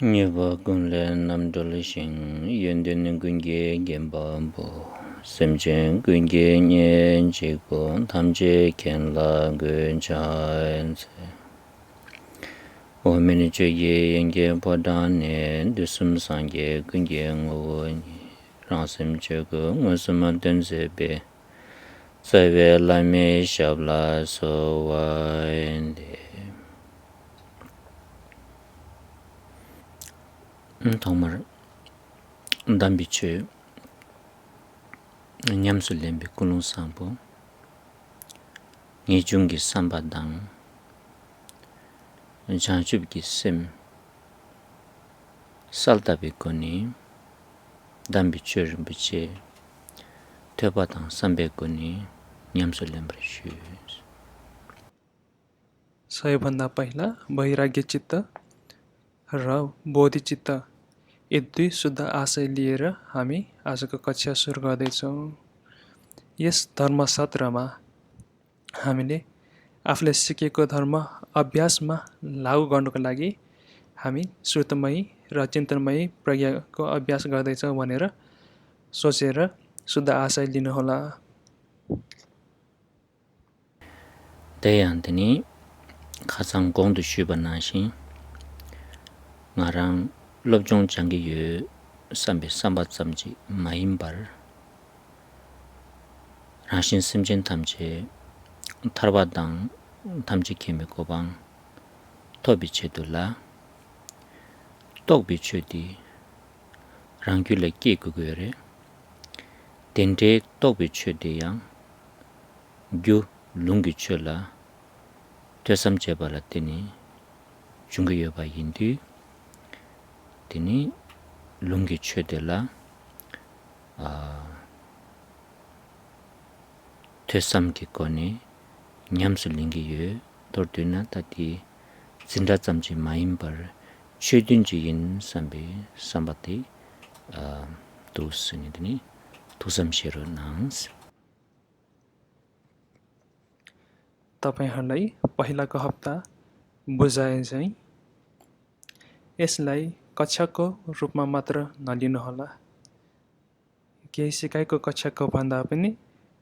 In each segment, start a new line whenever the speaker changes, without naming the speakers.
Nipa gunle namdole shing yendene gunge genpambo semchen gunge nyen chikpo tamche kenla gun chaense omeni choye yenge podane dusum sangye gunge ngogo rangsem choko ngosuma densebe saive lame shabla sowaende 정말 담비체 냠술렘비 꾸누상보 니중기 삼바당 장주비기 셈 살다비코니 담비체 비체 퇴바당 삼베코니 냠술렘브르슈
सबैभन्दा पहिला वैराग्य चित्त र बोधि चित्त यी दुई शुद्ध आशय लिएर हामी आजको कक्षा सुरु गर्दैछौँ। यस धर्म सत्रमा हामीले आफूले सिकेको धर्म अभ्यासमा लागू गर्नुको लागि हामी श्रुतमयी र चिन्तनमयी प्रज्ञाको अभ्यास गर्दैछौँ भनेर सोचेर शुद्ध आशय लिनुहोला।
대안더니 가장 공도 쉬번나시 나랑 럽종 장기유 삼비 삼바sam지 마임발 라신 심진 탐지 타르바당 탐지 케미코방 토비체둘라 똑비체디 랑귤레 끼그거래 덴데 똑비체디양 규 룽기체라 되삼제발라더니 중국여바 인디 되니 룽기체들라 되삼기거니 냠슬링기여 돌드나 따디 진다점지 마임벌 최든지인 삼비 삼바티 도스니드니 도삼시로 나न्स
तपाईहरूलाई पहिलाको हप्ता बुझाए चाहिँ यसलाई कक्षाको रूपमा मात्र नलिनुहोला। केही सिकाइको कक्षाको भन्दा पनि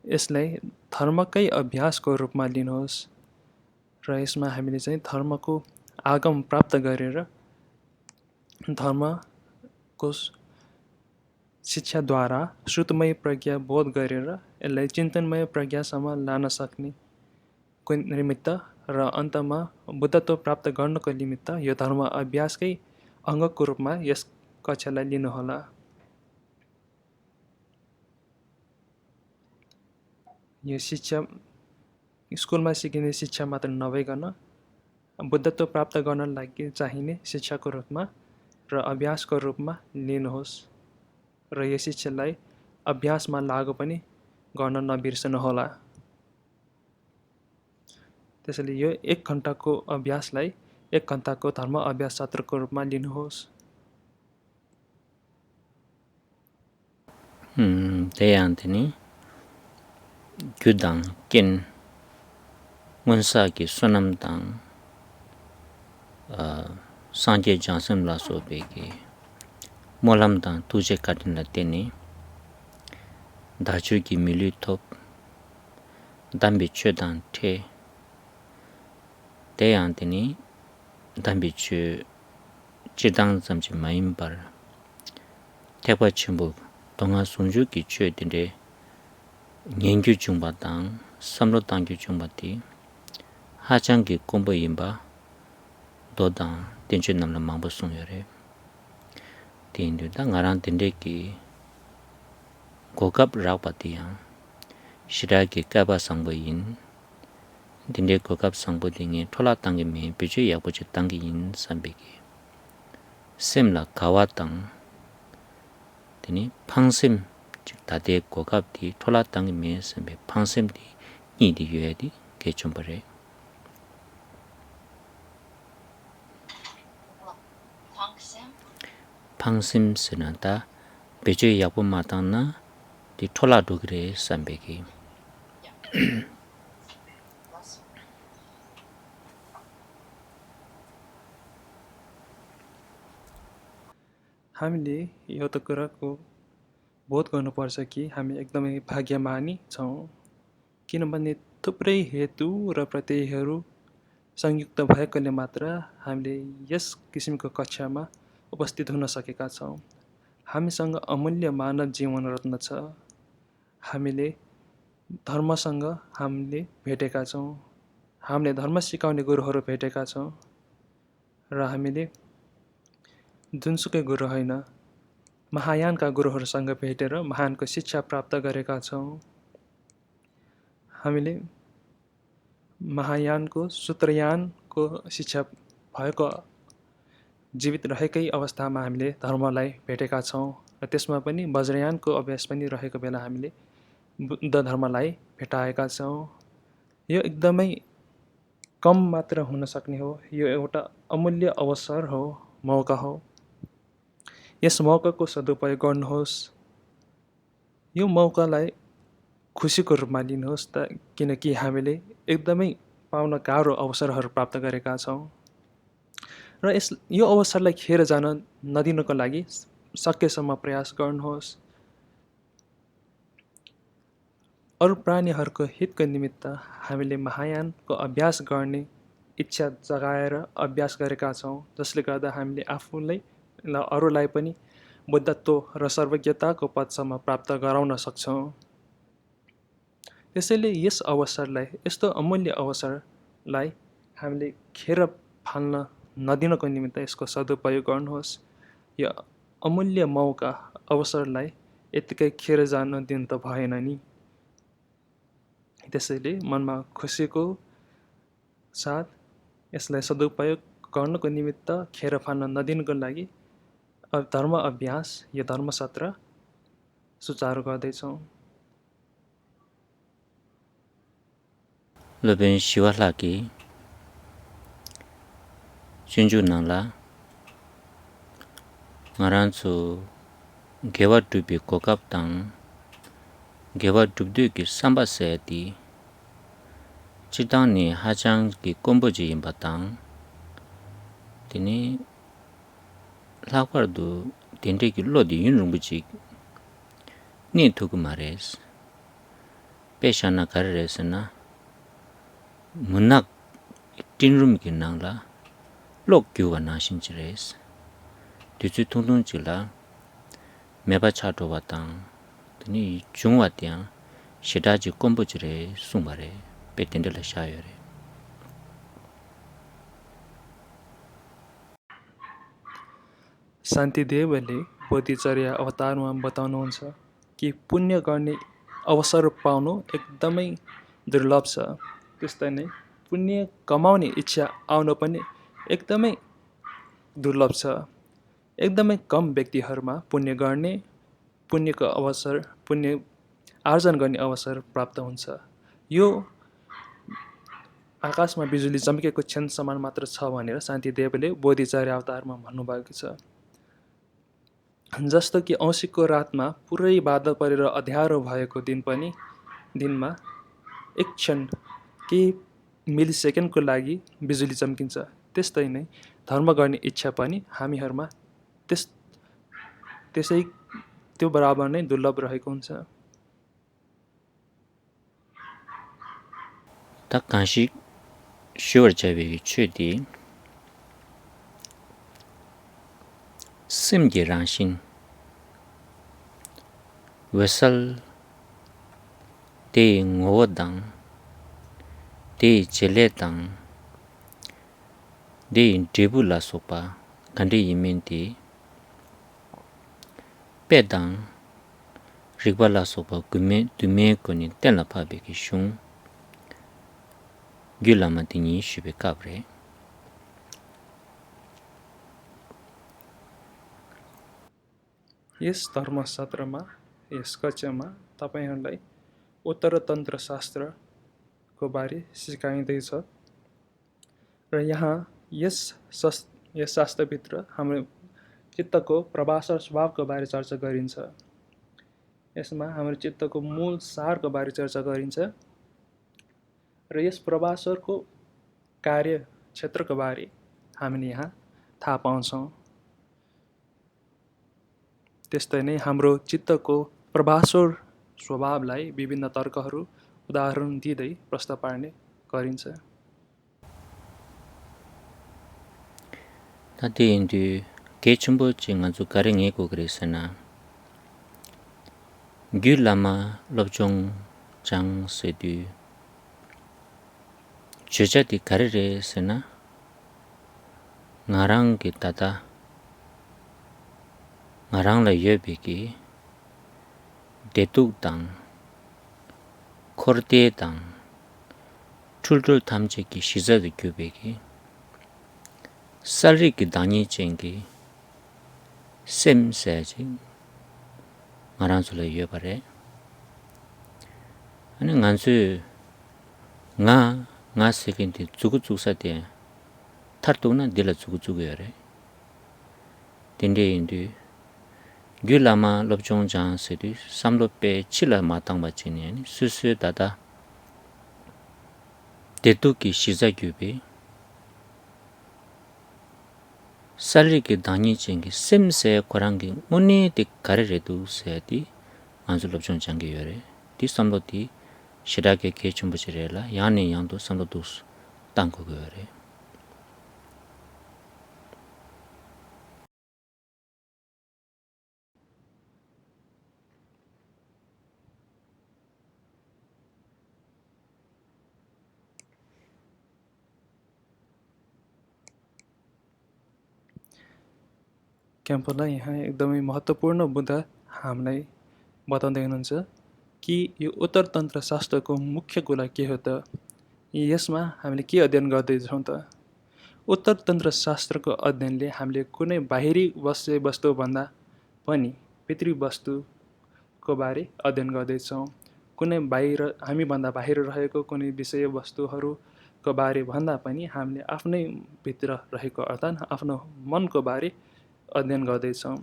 यसलाई धर्मकै अभ्यासको रूपमा लिनुहोस् र यसमा हामीले चाहिँ धर्मको आगम प्राप्त गरेर धर्मको शिक्षाद्वारा श्रुतमय प्रज्ञा बोध गरेर यसलाई चिन्तनमय प्रज्ञासम्म लान सक्ने निमित्त र अन्तमा बुद्धत्व प्राप्त गर्नको निमित्त यो धर्म अभ्यासकै अङ्गको रूपमा यस कक्षालाई लिनुहोला। यो शिक्षा स्कुलमा सिकिने शिक्षा मात्र नभइकन बुद्धत्व प्राप्त गर्न लागि चाहिने शिक्षाको रूपमा र अभ्यासको रूपमा लिनुहोस् र यो शिक्षालाई अभ्यासमा लागू पनि गर्न नबिर्सनुहोला। त्यसैले यो 1 घण्टाको अभ्यासलाई 1 घण्टाको धर्म अभ्यास सत्रको रूपमा लिनुहोस्।
대안더니 규당 낀 원사기 소남당 상제 장선라소베기 몰람당 두제 카딘라 때니 다주기 밀리톱 담비추당 테 대안더니 담비추 지당 잠지 마임발 대바침부 동아 손주기 취해든데 연규 중바당 삼로 당규 중바디 하장기 공부임바 도당 된전 남는 망보 송여래 된두다 나랑 된데기 고갑 라바디야 시라기 까바 상보인 된데 고갑 상보딩에 톨라 당기 미 비주 야보지 당기인 삼비기 셈라 가와당 되니 팡심 즉 다대 고갑디 톨라 땅이 메서 팡심디 이디 유에디 개좀버래 팡심 쓰나다 베제 약부 마당나 디 톨라도 그래 삼베기
हामीले एउटा कुराको बोध गर्नुपर्छ कि हामी एकदमै भाग्यमानी छौँ, किनभने थुप्रै हेतु र प्रत्ययहरू संयुक्त भएकोले मात्र हामीले यस किसिमको कक्षामा उपस्थित हुन सकेका छौँ। हामीसँग अमूल्य मानव जीवन रत्न छ। हामीले धर्मसँग हामीले भेटेका छौँ। हामीले धर्म सिकाउने गुरुहरू भेटेका छौँ र हामीले जुनसुकै गुरु होइन, महायानका गुरुहरूसँग भेटेर महानको शिक्षा प्राप्त गरेका छौँ। हामीले महायानको सूत्रयानको शिक्षा भएको जीवित रहेकै अवस्थामा हामीले धर्मलाई भेटेका छौँ र त्यसमा पनि वज्रयानको अभ्यास पनि रहेको बेला हामीले बुद्ध धर्मलाई भेटाएका छौँ। यो एकदमै कम मात्र हुन सक्ने हो। यो एउटा अमूल्य अवसर हो, मौका हो। यस मौकाको सदुपयोग गर्नुहोस्। यो मौकालाई खुसीको रूपमा लिनुहोस् किनकि हामीले एकदमै पाउन गाह्रो अवसरहरू प्राप्त गरेका छौँ र यो अवसरलाई खेर जान नदिनको लागि सकेसम्म प्रयास गर्नुहोस्। अरू प्राणीहरूको हितको निमित्त हामीले महायानको अभ्यास गर्ने इच्छा जगाएर अभ्यास गरेका छौँ, जसले गर्दा हामीले आफूलाई र अरूलाई पनि बुद्धत्व र सर्वज्ञताको पदसम्म प्राप्त गराउन सक्छौँ। त्यसैले यस अवसरलाई, यस्तो अमूल्य अवसरलाई हामीले खेर फाल्न नदिनको निमित्त यसको सदुपयोग गर्नुहोस्। यो अमूल्य मौका, अवसरलाई यत्तिकै खेर जान दिन त भएन नि। त्यसैले मनमा खुसीको साथ यसलाई सदुपयोग गर्नको निमित्त खेर फाल्न नदिनको लागि धर्म अभ्यास, यो धर्मसत्र सुचारू गर्दैछौँ।
लबेन शिवालाकी चुन्जु नाला ngaranchu gewa dubi kokap tang gewa dubdu ki samba se di chitang ni hachang ki komboji yimba tang tini lakwar du dende ki lodi yunrumbuji ni thuku mares peshana karres na munak tinrum ki nangla lok gyuwa na shinchires Tuchu tungtung chila meba chato watang tani chungwa tiang shidaji kombo chire sumbare pe tendela shayore.
शान्तिदेवले बोधिचर्या अवतारमा बताउनुहुन्छ कि पुण्य गर्ने अवसर पाउनु एकदमै दुर्लभ छ। त्यस्तै नै पुण्य कमाउने इच्छा आउनु पनि एकदमै दुर्लभ छ। एकदमै कम व्यक्तिहरूमा पुण्यको अवसर, पुण्य आर्जन गर्ने अवसर प्राप्त हुन्छ। यो आकाशमा बिजुली चम्केको क्षण समान मात्र छ भनेर शान्तिदेवले बोधिचर्या अवतारमा भन्नुभएको छ। जस्तो कि औँसीको रातमा पुरै बादल परेर अँध्यारो भएको दिनमा एक क्षण, केही मिलिसेकेन्डको लागि बिजुली चम्किन्छ। त्यस्तै नै धर्म गर्ने इच्छा पनि हामीहरूमा त्यसै त्यो बराबर नै दुर्लभ रहेको हुन्छ।
Ta kanshik shivar chawe chwe di simgi rangshin wesal te ngowo dang te chele dang de dribu la sopa kandi yimen di pe dang rigba la sopa dume koni tenla pabe ki shung gyulama tingi shube kabre
यस धर्मसत्रमा, यस कक्षामा तपाईहरूलाई उत्तरतन्त्र शास्त्रको बारे सिकाइँदैछ र यहाँ यस शास्त्रभित्र हाम्रो चित्तको प्रवास स्वभावको बारे चर्चा गरिन्छ। यसमा हाम्रो चित्तको मूल सारको बारे चर्चा गरिन्छ र यस प्रवासको कार्य क्षेत्रको बारे हामीले यहाँ थाहा पाउँछौँ। त्यस्तै नै हाम्रो चित्तको प्रभासोर स्वभावलाई विभिन्न तर्कहरू उदाहरण दिँदै प्रश्न पार्ने गरिन्छ।
다들 인디 개춘보 징아주 가랭이 고그레스나 귤라마 럽종 장세디 주자디 가르레스나 나랑 기타다 나랑라 예비기 대뚝당 코르테당 출출 탐지기 시자디 교배기 살리기 다니 쟁기 셈세지 나랑술라 예바래 아니 간수 nga sekinti tsuku tsuksa te tartu na dila tsuku tsuku yore tende indi gyu lama lopchong jang sedi samlo pe chila matang bachi ni susu dada detu ki shiza gyube sali ki danyi chengi semse korangi ngoni di kare redu se di anzu lopchong jangi yore di samlo di shirake ke chumbuchirela yani yangdo samlo dus tangko yore
क्याम्पलाई यहाँ एकदमै महत्त्वपूर्ण मुद्दा हामीलाई बताउँदै हुनुहुन्छ कि यो उत्तरतन्त्र शास्त्रको मुख्य कुरा के हो त यसमा हामीले के अध्ययन गर्दैछौँ त उत्तरतन्त्र शास्त्रको अध्ययनले हामीले कुनै बाहिरी वस्तुभन्दा पनि भित्री वस्तुको बारे अध्ययन गर्दैछौँ कुनै बाहिर हामीभन्दा बाहिर रहेको कुनै विषय वस्तुहरूको बारे भन्दा पनि हामीले आफ्नै भित्र रहेको अर्थात् आफ्नो मनको बारे अध्ययन गर्दैछौँ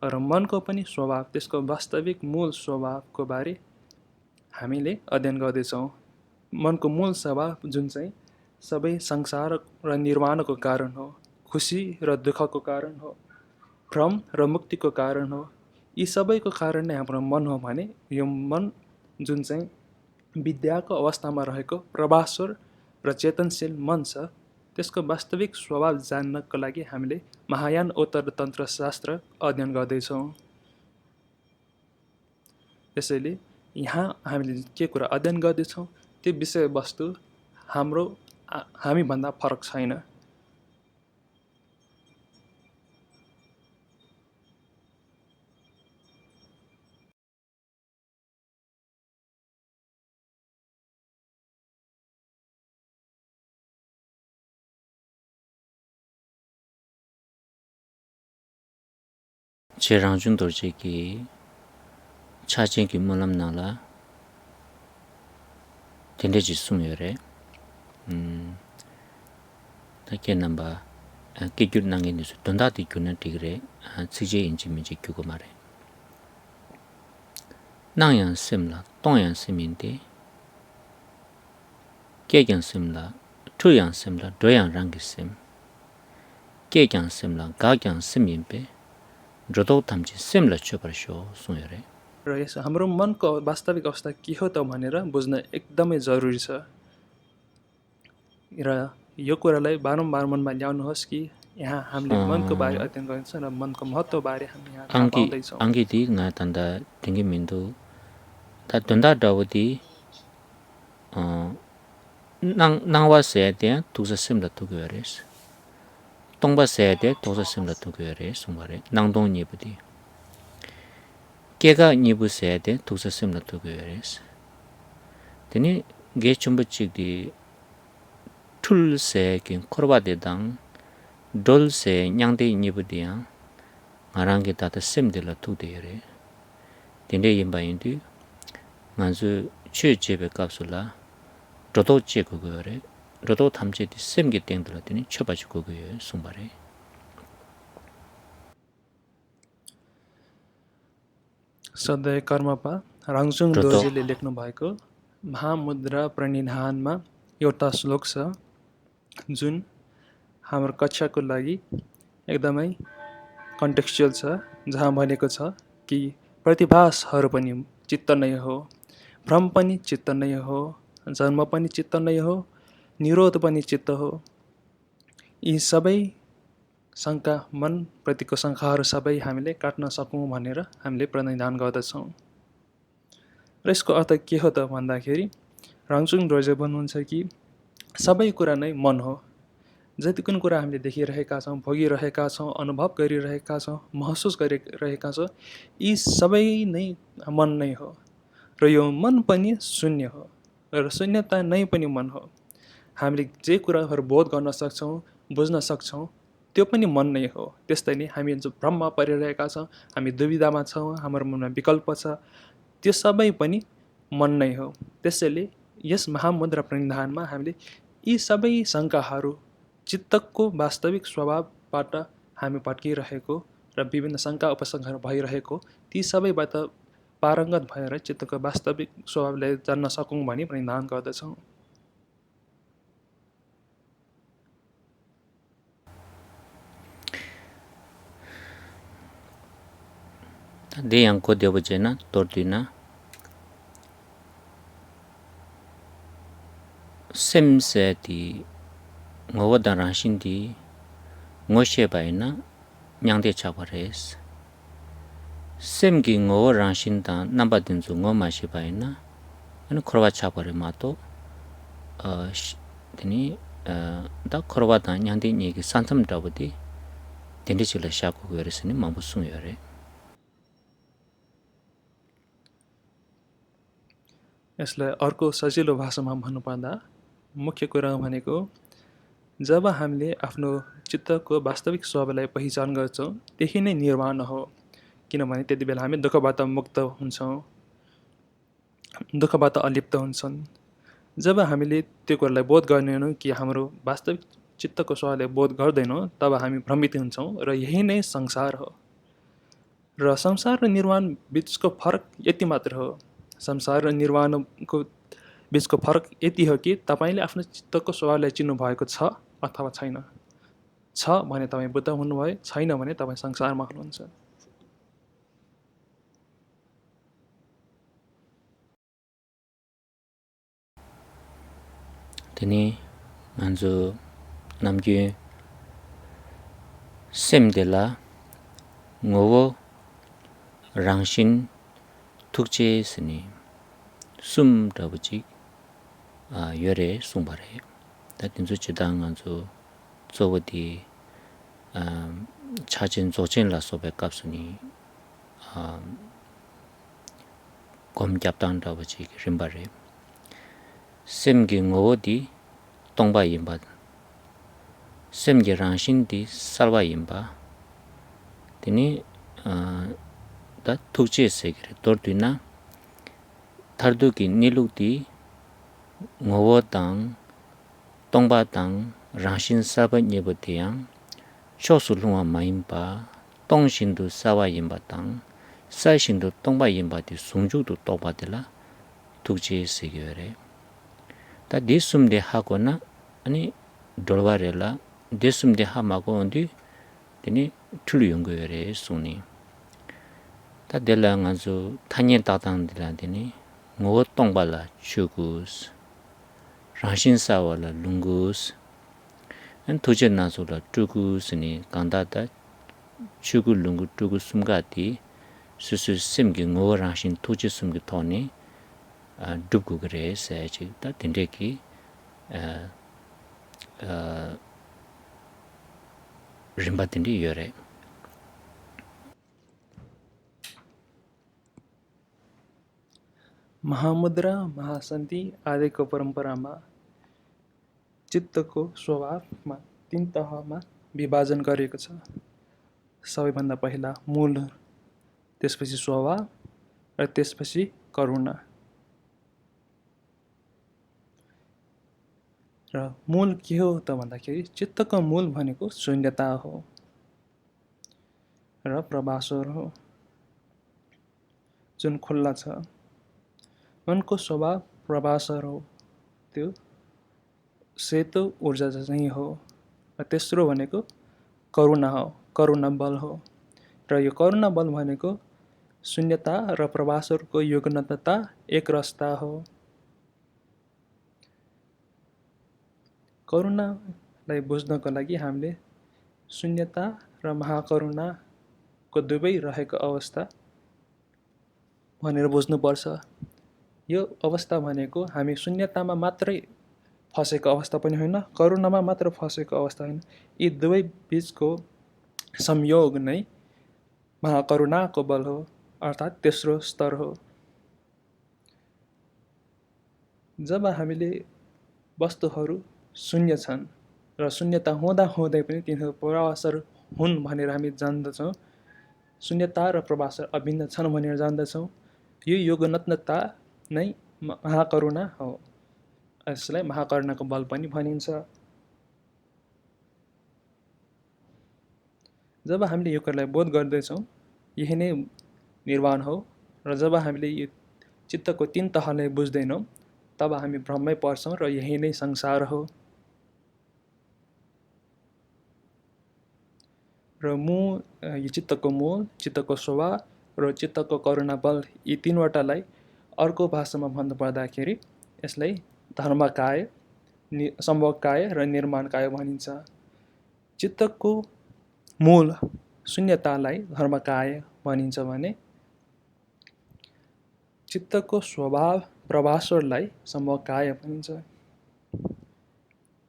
र मनको पनि स्वभाव त्यसको वास्तविक मूल स्वभावको बारे हामीले अध्ययन गर्दैछौँ मनको मूल स्वभाव जुन चाहिँ सबै संसार र निर्माणको कारण हो खुसी र दुःखको कारण हो भ्रम र मुक्तिको कारण हो यी सबैको कारण नै हाम्रो मन हो भने यो मन जुन चाहिँ विद्याको अवस्थामा रहेको प्रभास्वर र चेतनशील मन छ त्यसको वास्तविक स्वभाव जान्नको लागि हामीले महायान उत्तरतन्त्र शास्त्र अध्ययन गर्दैछौँ त्यसैले यहाँ हामीले के कुरा अध्ययन गर्दैछौँ त्यो विषयवस्तु हामीभन्दा फरक छैन
제 랑준 돌제기 차진기 몰람 나라 텐데지 숨여래 takie namba kikyut nangin su tonda ti kyuna tigre tsije inji minji kyugo mare nangyang simla tongyang siminte kyekyang simla tuyang simla doyang rangi sim kyekyang simla gakyang simimpe rodo tamji simla choparsho sunyore
र यस हाम्रो मनको वास्तविक अवस्था के हो त भनेर बुझ्न एकदमै जरुरी छ र यो कुरालाई बारम्बार मनमा ल्याउनुहोस् कि यहाँ हामीले मनको बारे अध्ययन गर्छौँ र मनको महत्त्व बारे हामी यहाँ थाहा पाउँदैछौँ
angidi nga tanda tingi mindu ta tonda dawdi nangwa sede tusa simla tugyeres tongba sede tusa simla tugyeres sumare nangdong nyebudi 깨가 니부 세대 두서 심나 두고요레스 되니 게 춤부치기 툴세 긴 코르바데당 돌세 냥데 니부디야 마랑게 다다 심들라 두데요레 되니 임바인디 만주 취제베 값술라 로도 제고요레 로도 탐제디 심게 땡들었더니 쳐바지 고고요 숨바레
सदय कर्मपा राङसुङ दोर्जीले लेख्नु भएको महामुद्रा प्रणिधानमा एउटा श्लोक छ जुन हाम्रो कक्षाको लागि एकदमै कन्टेक्स्चुअल छ जहाँ भनेको छ कि प्रतिभासहरू पनि चित्त नै हो, भ्रम पनि चित्त नै हो, जन्म पनि चित्त नै हो, निरोध पनि चित्त हो। यी सबै शङ्का, मनप्रतिको शङ्काहरू सबै हामीले काट्न सकौँ भनेर हामीले प्रणिधान गर्दछौँ। र यसको अर्थ के हो त भन्दाखेरि राङचुङ दोर्जे भन्नुहुन्छ कि सबै कुरा नै मन हो। जति पनि कुरा हामीले देखिरहेका छौँ, भोगिरहेका छौँ, अनुभव गरिरहेका छौँ, महसुस गरिरहेका छौँ, यी सबै नै मन नै हो। र यो मन पनि शून्य हो, र शून्यता नै पनि मन हो। हामीले जे कुराहरू बोध गर्न सक्छौँ, बुझ्न सक्छौँ, त्यो पनि मन नै हो। त्यस्तै नै हामी जो भ्रममा परिरहेका छौँ, हामी दुविधामा छौँ, हाम्रो मनमा विकल्प छ, त्यो सबै पनि मन नै हो। त्यसैले यस महामुद्रा प्रणिधानमा हामीले यी सबै शङ्काहरू, चित्तको वास्तविक स्वभावबाट हामी भड्किरहेको र विभिन्न शङ्का उपशङ्काहरू भइरहेको, ती सबैबाट पारङ्गत भएर चित्तको वास्तविक स्वभावलाई जान्न सकौँ भनी प्रणिधान गर्दछौँ।
대양코 되어보제나 또르디나 셈세디 ngōwada rāngshīn dī ngōshē bāi nā nyāngdē chāpa rēs. Sēm kī ngōwa rāngshīn tā nāmbā tīnzu ngō māshē bāi nā anī khorwa chāpa rē mā tō dā khorwa tā nyāngdē nye kī sāntam tāpa dī tēndē chīla shāku kua rēs nī māmbu sūng yō rē.
यसलाई अर्को सजिलो भाषामा भन्नुपर्दा मुख्य कुरा भनेको जब हामीले आफ्नो चित्तको वास्तविक स्वभावलाई पहिचान गर्छौँ, त्यही नै निर्वाण हो। किनभने त्यति बेला हामी दुःखबाट मुक्त हुन्छौँ, दुःखबाट अलिप्त हुन्छन्। जब हामीले त्यो कुरालाई बोध गर्दैनौँ कि हाम्रो वास्तविक चित्तको स्वभावलाई बोध गर्दैनौँ, तब हामी भ्रमित हुन्छौँ र यही नै संसार हो। र संसार र निर्वाण बिचको फरक यति मात्र हो। संसार र निर्वाणको बिचको फरक यति हो कि तपाईँले आफ्नो चित्तको स्वभावलाई चिन्नु भएको छ अथवा छैन। छ भने तपाईँ बुद्ध हुनुभयो, छैन भने तपाईँ संसारमा हुनुहुन्छ।
Tēnī ngānzu namgyū sēm dēlā ngōwo rāngshīn tukche sēnī sūm rābu chīk yore sūng bārē. Tā tīnzu chidā ngānzu tsōwa dī chāchīn dzōchīn lā sōbē kāp sūnī gōm gyabdāng rābu chīk rīmbārē. Sēm kī ngōwo dī tōngbā yīmbā, sēm kī rāngshīn dī sālwā yīmbā, tēnī dā tukche sēkirē tōrdui nā thārdu kī nīlūk dī ngōwo dāng, tōngbā dāng, rāngshīn sālwā yīmbā dīyāng, chōsū lūngwā mā yīmbā, tōngshīn dū sālwā yīmbā dāng, sāishīn dū tōngbā yīmbā dī sūngchūk dū tōgbā dīlā tukche sēkirē. 다 디숨데 하거나 아니 돌바레라 디숨데 하마고 온디 데니 툴루 연구열에 소니 다 델랑아주 타니에 따당들한테니 ngō tōngbalā chūgūs, rāngshīnsāwala lūngūs, an tūche nāsula chūgūs ni kāndātā chūgū lūngū chūgū sumgātī sūsū simgi ngō rāngshīn tūche sumgi tōni dūbgu gare sāyachī tā tindeki rimba tindi yore.
Mahamudra, महाशान्ति आदिको परम्परामा चित्तको स्वभावमा 3 तहमा विभाजन गरिएको छ। सबैभन्दा पहिला मूल, त्यसपछि स्वभाव र त्यसपछि करुणा। र मूल के हो त भन्दाखेरि चित्तको मूल भनेको शून्यता हो र प्रवासर हो, जुन खुल्ला छ। मनको स्वभाव प्रवासर हो, त्यो सेतो ऊर्जा चाहिँ हो। र तेस्रो भनेको करुणा हो, करुणा बल हो। र यो करुणा बल भनेको शून्यता र प्रवासरको युग्मता एक रस्ता हो। करुणालाई बुझ्नको लागि हामीले शून्यता र महाकरुणाको दुवै रहेको अवस्था भनेर बुझ्नुपर्छ। यो अवस्था भनेको हामी शून्यतामा मात्रै फसेको अवस्था पनि होइन, करुणामा मात्र फसेको अवस्था होइन। यी दुवै बिचको संयोग नै महाकरुणाको बल हो, अर्थात् तेस्रो स्तर हो। जब हामीले वस्तुहरू शून्य छन् र शून्यता हुँदा हुँदै पनि तिनीहरू प्रवासर हुन् भनेर हामी जान्दछौँ, शून्यता र प्रवासर अभिन्न छन् भनेर जान्दछौँ, यो युगनत्नता नै महाकरुणा हो। यसलाई महाकरुणाको बल पनि भनिन्छ। जब हामीले यो कुरालाई बोध गर्दैछौँ, यही नै निर्वाण हो। र जब हामीले यो चित्तको तीन तहलाई बुझ्दैनौँ, तब हामी भ्रममै पर्छौँ र यही नै संसार हो। र यो चित्तको मूल, चित्तको स्वभाव र चित्तको करुणा बल, यी तीनवटालाई अर्को भाषामा भन्नु पर्दाखेरि यसलाई धर्मकाय, सम्भोगकाय र निर्माणकाय भनिन्छ। चित्तको मूल शून्यतालाई धर्मकाय भनिन्छ भने चित्तको स्वभाव प्रवासरलाई सम्भोगकाय भनिन्छ।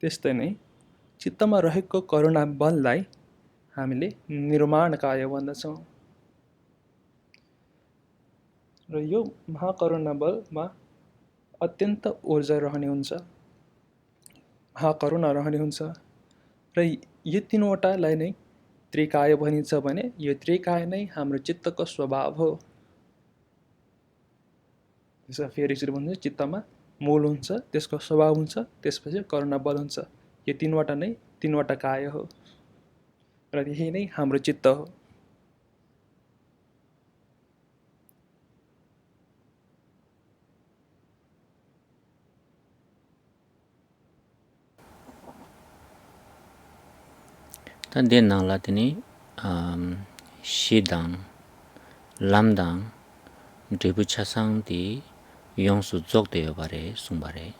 त्यस्तै नै चित्तमा रहेको करुणा बललाई हामीले निर्माणकाय भन्दछौँ। र यो महाकरुणा बलमा अत्यन्त ऊर्जा रहने हुन्छ, महाकरुणा रहने हुन्छ। र यो तीनवटालाई नै त्रिकाय भनिन्छ भने यो त्रिकाय नै हाम्रो चित्तको स्वभाव हो। त्यसो फेरि यसरी भन्छ, चित्तमा मूल हुन्छ, त्यसको स्वभाव हुन्छ, त्यसपछि करुणा बल हुन्छ। यो तीनवटा नै तीनवटा काय हो र यही नै हाम्रो चित्त हो।
Tan den nang la tini shidang, lamdang, dribu chasang di yongsu dzog deyo bare, sung bare.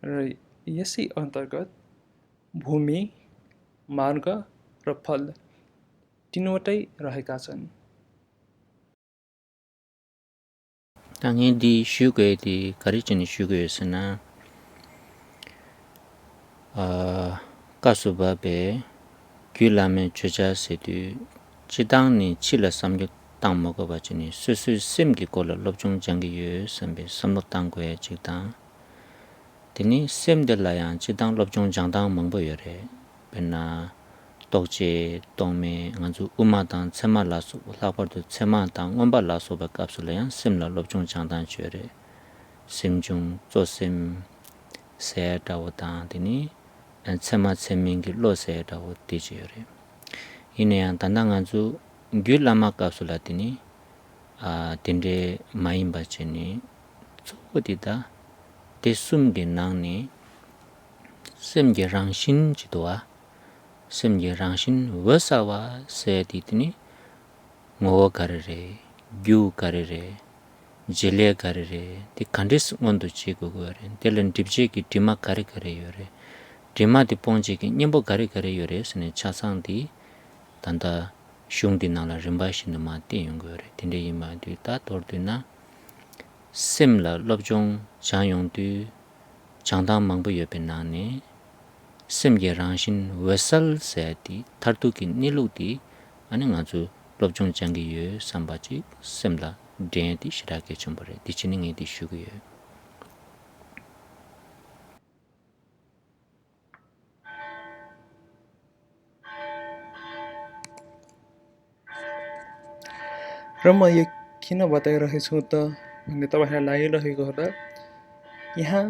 र यसै अन्तर्गत भूमि, मार्ग र फल तीनवटै रहेका छन्।
Tangi di shugoy di karichini shugoy sana kasuba be gyulame chuja sedu chidang ni chila samgyuk tang mogo bachini susu simgi kola lobchung jangi yu sambe samlok tang goya chigdang tini simde layan chidang lobchung jangdang mangbo yore penna tokche tongme nganzu uma tang tsema laso lakbardu tsema tang ngomba laso ba kapsu layan simla lobchung jangdang yore simjung zosim saya dawo tang tini tsema tsemingi lo saya dawo tiji yore ine yang tanda nganzu gyul lama kapsula tini tinde mayimba chini tsukodida te sumgi nangni simgi rangshin jidowa simgi rangshin wasawa saya di tini ngogo karire, gyu karire, jile karire di kandis ngondu chigo gore telan dipje ki dima kari kari yore dima di pongje ki nyembo kari kari yore sine chasang di tanda shung di nangla rimba shinda ma di yung gore tinde yima di ta tordu na simla lobjong chanyong du changdang mangbo yobe nangni simge rangshin wasal saya di tartu ki nilu di ane ngazu lobjong changi yu sambachi simla den di shirake chumbore di chini ngi di shugu yu
र म यो किन बताइरहेछु त भन्ने तपाईँलाई लागिरहेको होला। यहाँ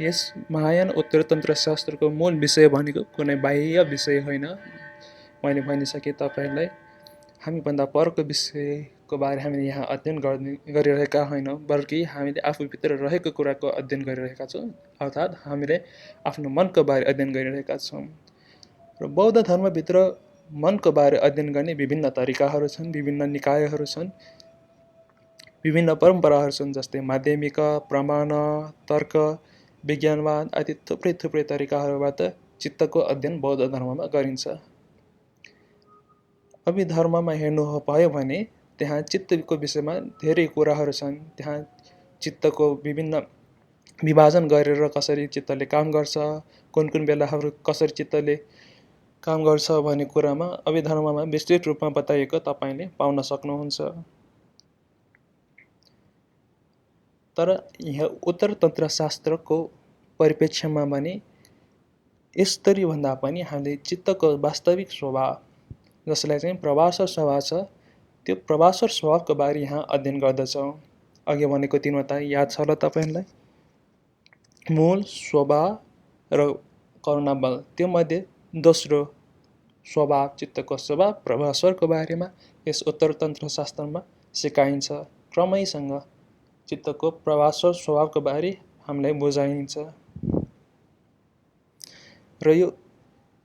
यस महायान उत्तर तन्त्र शास्त्रको मूल विषय भनेको कुनै बाह्य विषय होइन। मैले भनिसकेँ तपाईँलाई, हामीभन्दा परको विषयको बारे हामीले यहाँ अध्ययन गरिरहेका होइनौँ, बल्कि हामीले आफूभित्र रहेको कुराको अध्ययन गरिरहेका छौँ, अर्थात् हामीले आफ्नो मनको बारे अध्ययन गरिरहेका छौँ। र बौद्ध धर्मभित्र मनको बारे अध्ययन गर्ने विभिन्न तरिकाहरू छन्, विभिन्न निकायहरू छन्, विभिन्न परम्पराहरू छन्, जस्तै माध्यमिक, प्रमाण, तर्क, विज्ञानवाद आदि थुप्रै थुप्रै तरिकाहरूबाट चित्तको अध्ययन बौद्ध धर्ममा गरिन्छ। अभिधर्ममा हेर्नु भयो भने त्यहाँ चित्तको विषयमा धेरै कुराहरू छन्। त्यहाँ चित्तको विभिन्न विभाजन गरेर कसरी चित्तले काम गर्छ, कुन कुन बेलाहरू कसरी चित्तले काम गर्छ भन्ने कुरामा अभिधर्ममा विस्तृत रूपमा बताइएको तपाईँले पाउन सक्नुहुन्छ। तर यहाँ उत्तर तन्त्रशास्त्रको परिप्रेक्ष्यमा भने यसरी भन्दा पनि हामीले चित्तको वास्तविक स्वभाव, जसलाई चाहिँ प्रवासर स्वभाव छ, त्यो प्रवासर स्वभावको बारे यहाँ अध्ययन गर्दछौँ। अघि भनेको तीनवटा याद छ होला तपाईँलाई? मूल, स्वभाव र करुणा बल। त्यो मध्ये दोस्रो स्वभाव, चित्तको स्वभाव प्रवासरको बारेमा यस उत्तर तन्त्रशास्त्रमा सिकाइन्छ। क्रमैसँग चित्तको प्रवासर स्वभावको बारे हामीलाई बुझाइन्छ। र यो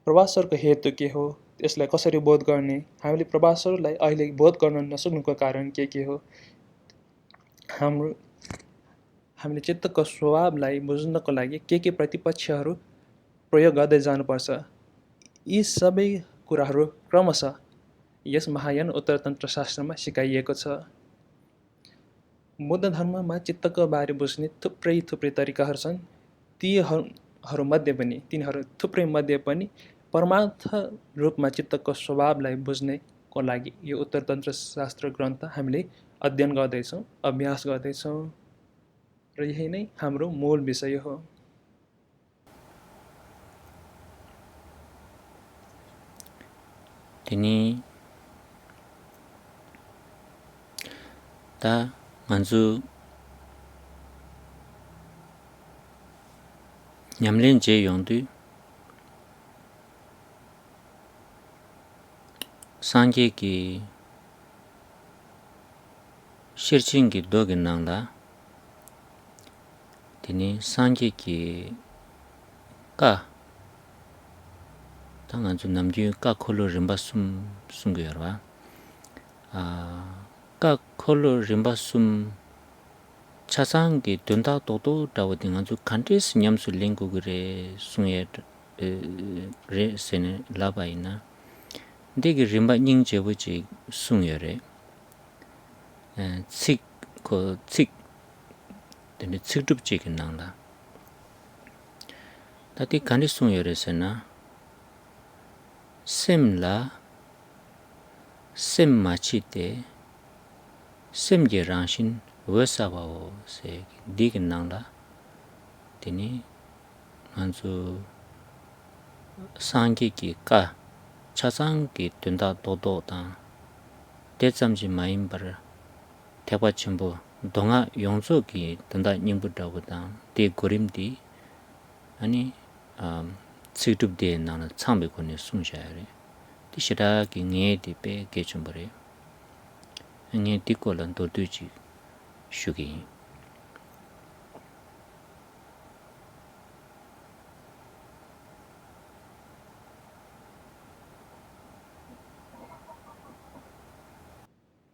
प्रवासरको हेतु के हो, यसलाई कसरी बोध गर्ने, हामीले प्रवासरलाई अहिले बोध गर्न नसक्नुको कारण के हो, हामीले चित्तको स्वभावलाई बुझ्नको लागि के प्रतिपक्षहरू प्रयोग गर्दै जानुपर्छ। यी सबै कुराहरू क्रमशः यस महायान उत्तर तन्त्रशास्त्रमा सिकाइएको छ। बौद्ध धर्ममा चित्तको बारे बुझ्ने थुप्रै तरिकाहरू छन्। तिनीहरू थुप्रै मध्ये पनि परमार्थ रूपमा चित्तको स्वभावलाई बुझ्नेको लागि यो उत्तर तन्त्रशास्त्र ग्रन्थ हामीले अध्ययन गर्दैछौँ, अभ्यास गर्दैछौँ, र यही नै हाम्रो मूल विषय हो।
तिनी ता manzu nyamlen je yongdu sanje ki shirchin ki dogin nangda tini sanje ki ka tanganzu namju ka kholo rimba sum gyorwa ka kholo rimba sum 차상기 된다 도도 다오딩 아주 컨트리스 냠수 링고그레 숭에 레세네 라바이나 데기 림바 닝제부지 숭여레 칙 데네 칙둡지게 나온다 다티 간디 숭여레세나 셈라 셈마치테 셈게랑신 वैसाबाओ से दिग नांगला तिनी manzu सांगी की का छासांग की तुंदा दोदो ता तेचमजी माइम पर थेपा छिम्बो दोंगा योंसो की तुंदा निंबु दागो ता ते गोरिम दी अनि सिटुब दे नाना छांबे कोने सुंशारे तिशरा की nge दी पे गेचुम्बरे nge तिकोलन दोदुजी शुगी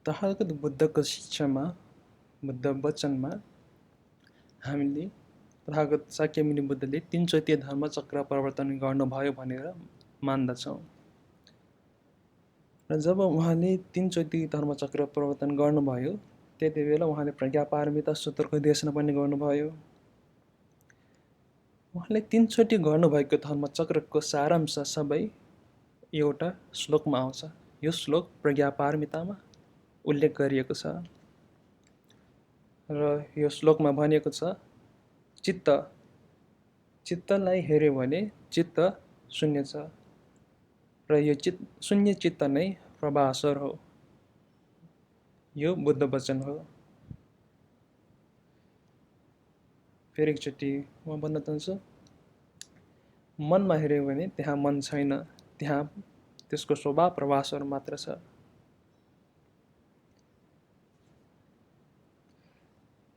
तथागत बुद्धको शिक्षामा, बुद्ध वचनमा हामीले तथागत शाक्यमुनि बुद्धले 3 चैत्य धर्म चक्र परिवर्तन गर्नुभयो भनेर मान्दछौँ। र जब उहाँले 3 चैत्य धर्म चक्र परिवर्तन गर्नुभयो त्यति बेला उहाँले प्रज्ञापारमिता सूत्रको देशना पनि गर्नुभयो। उहाँले 3 चोटि गर्नुभएको धर्मचक्रको सारांश सबै एउटा श्लोकमा आउँछ। यो श्लोक प्रज्ञापारमितामा उल्लेख गरिएको छ र यो श्लोकमा भनिएको छ चित्तलाई हेर्यो भने चित्त शून्य छ र यो शून्य चित्त नै प्रभासर हो। यो बुद्ध वचन हो। फेरि एकचोटि म भन्न चाहन्छु, मनमा हेर्यो भने त्यहाँ मन छैन, त्यहाँ त्यसको स्वभाव प्रभासर मात्र छ।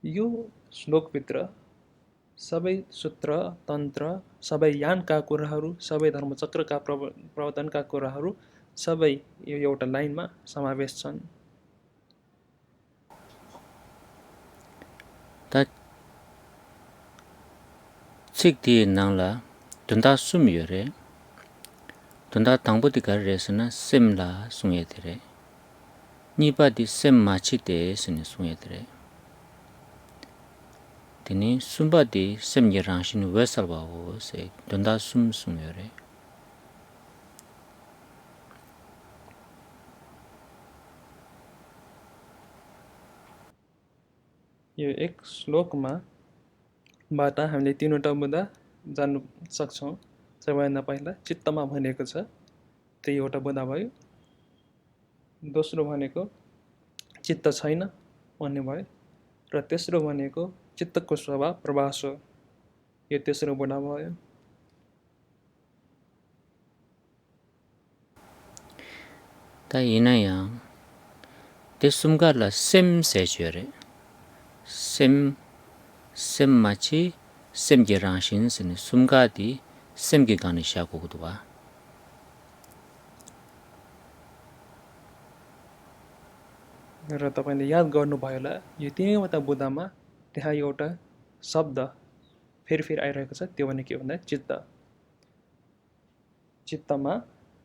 यो श्लोकभित्र सबै सूत्र, तन्त्र, सबै यानका कुराहरू, सबै धर्मचक्रका प्रवर्तनका कुराहरू सबै यो एउटा लाइनमा समावेश छन्।
ता चिकदी नांगला दुंदा सुम योरे दुंदा 당보디 가르레스나 셈라 숭예드레 니바디 셈 마치데 스니 숭예드레 드니 숨바디 셈예랑신 웨살바오 세 두ን다 숨 숭요레
यो एक श्लोकमा बाट हामीले तीनवटा मुद्दा जान्नु सक्छौँ। सबैभन्दा पहिला चित्तमा भनेको छ, त्यही एउटा मुद्दा भयो। दोस्रो भनेको चित्त छैन भन्ने भयो र तेस्रो भनेको चित्तको स्वभाव प्रवास हो, यो तेस्रो मुद्दा भयो।
ता इनाया तेसुमगाला 셈 세주레 셈 마치 셈게랑신 스니 숨가디 셈게 가는 샤고도 봐.
र तपाईले याद गर्नुभयो होला यो तीनैवटा बुदामा त्यहाँ एउटा शब्द फेरि आइरहेको छ, त्यो भने के भन्दा चित्त। चित्तमा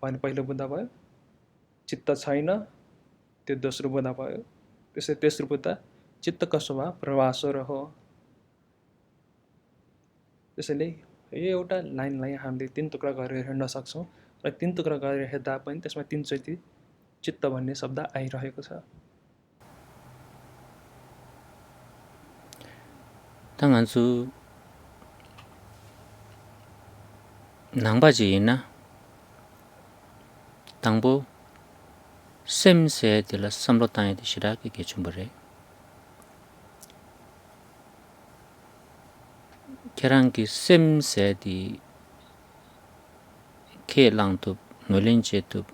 भन्ने पहिलो बुदा भयो, चित्त छैन त्यो दोस्रो बुदा भयो, त्यसै तेस्रो बुदा चित्तको स्वभाव प्रवास हो। त्यसैले यो एउटा लाइनलाई हामीले तीन टुक्रा गरेर हेर्न सक्छौँ र तीन टुक्रा गरेर हेर्दा पनि त्यसमा तीनचोटि चित्त भन्ने शब्द आइरहेको छ।
당한수 낭바지이나 당보 셈세딜라 삼로타이디 시라게 개춤버레 계란기 셈세디 케랑투 놀린제투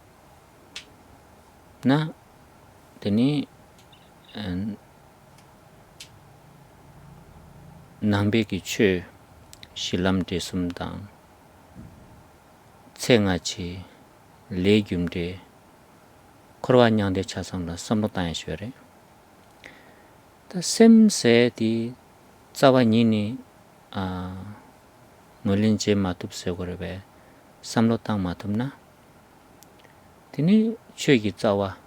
나 되니 남베기 최 실람데 숨당 생아치 레듐데 코로안양데 차상라 삼로타이 쉐레 다 셈세디 자와니니 놀린제 마투브세고레베 삼로땅 마툼나 디니 최기 자와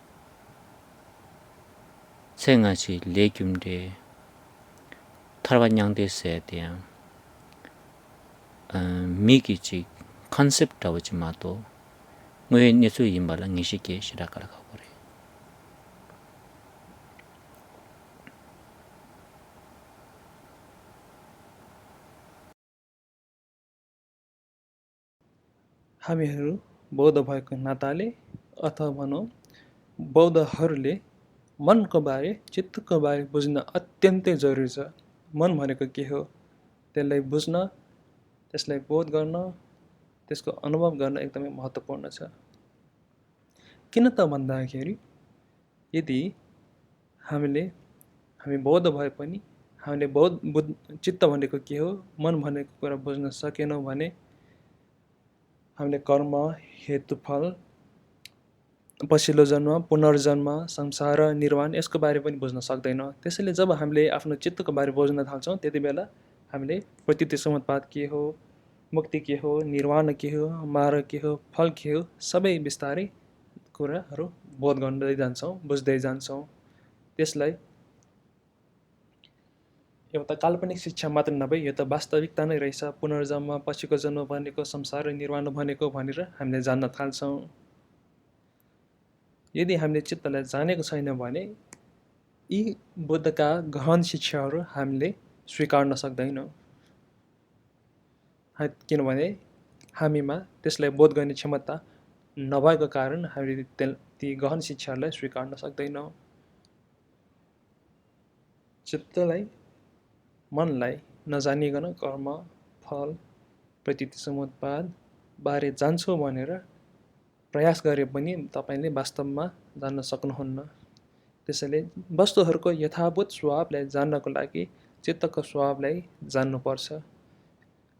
생아치 레듐데 타르반양데스에 대한 미기지 컨셉트 오지 마도 왜 예수 임발랑 이시게 시작하라고 그래.
हामीहरू बौद्ध भएको नाताले अथवा भनौँ बौद्धहरूले मनको बारे चित्तको बारे बुझ्न अत्यन्तै जरुरी छ। मन भनेको के हो त्यसलाई बुझ्न, त्यसलाई बोध गर्न, त्यसको अनुभव गर्न एकदमै महत्त्वपूर्ण छ। किन त भन्दाखेरि यदि हामी बौद्ध भए पनि हामीले चित्त भनेको के हो, मन भनेको कुरा बुझ्न सकेनौँ भने हामीले कर्म, हेतुफल, पछिल्लो जन्म, पुनर्जन्म, संसार, निर्वाण यसको बारे पनि बुझ्न सक्दैनौँ। त्यसैले जब हामीले आफ्नो चित्तको बारे बुझ्न थाल्छौँ त्यति बेला हामीले प्रतीति समुत्पाद के हो, मुक्ति के हो, निर्वाण के हो, मार्ग के हो, फल के हो, सबै बिस्तारै कुराहरू बोध गर्दै जान्छौँ, बुझ्दै जान्छौँ। त्यसलाई एउटा काल्पनिक शिक्षा मात्र नभई यो त वास्तविकता नै रहेछ, पुनर्जन्म, पछिको जन्म भनेको, संसार निर्वाण भनेको भनेर हामीले जान्न थाल्छौँ। यदि हामीले चित्तलाई जानेको छैन भने यी बुद्धका गहन शिक्षाहरू हामीले स्वीकार्न सक्दैनौँ, किनभने हामीमा त्यसलाई बोध गर्ने क्षमता नभएको कारण हामीले ती गहन शिक्षाहरूलाई स्वीकार्न सक्दैनौँ। चित्तलाई, मनलाई नजानिकन कर्म, फल, प्रतीति समुत्पाद बारे जान्छु भनेर प्रयास गरे पनि तपाईले वास्तवमा जान्न सक्नुहुन्न। त्यसैले वस्तुहरूको यथाभूत स्वभावलाई जान्नको लागि चित्तको स्वभावलाई जान्नुपर्छ।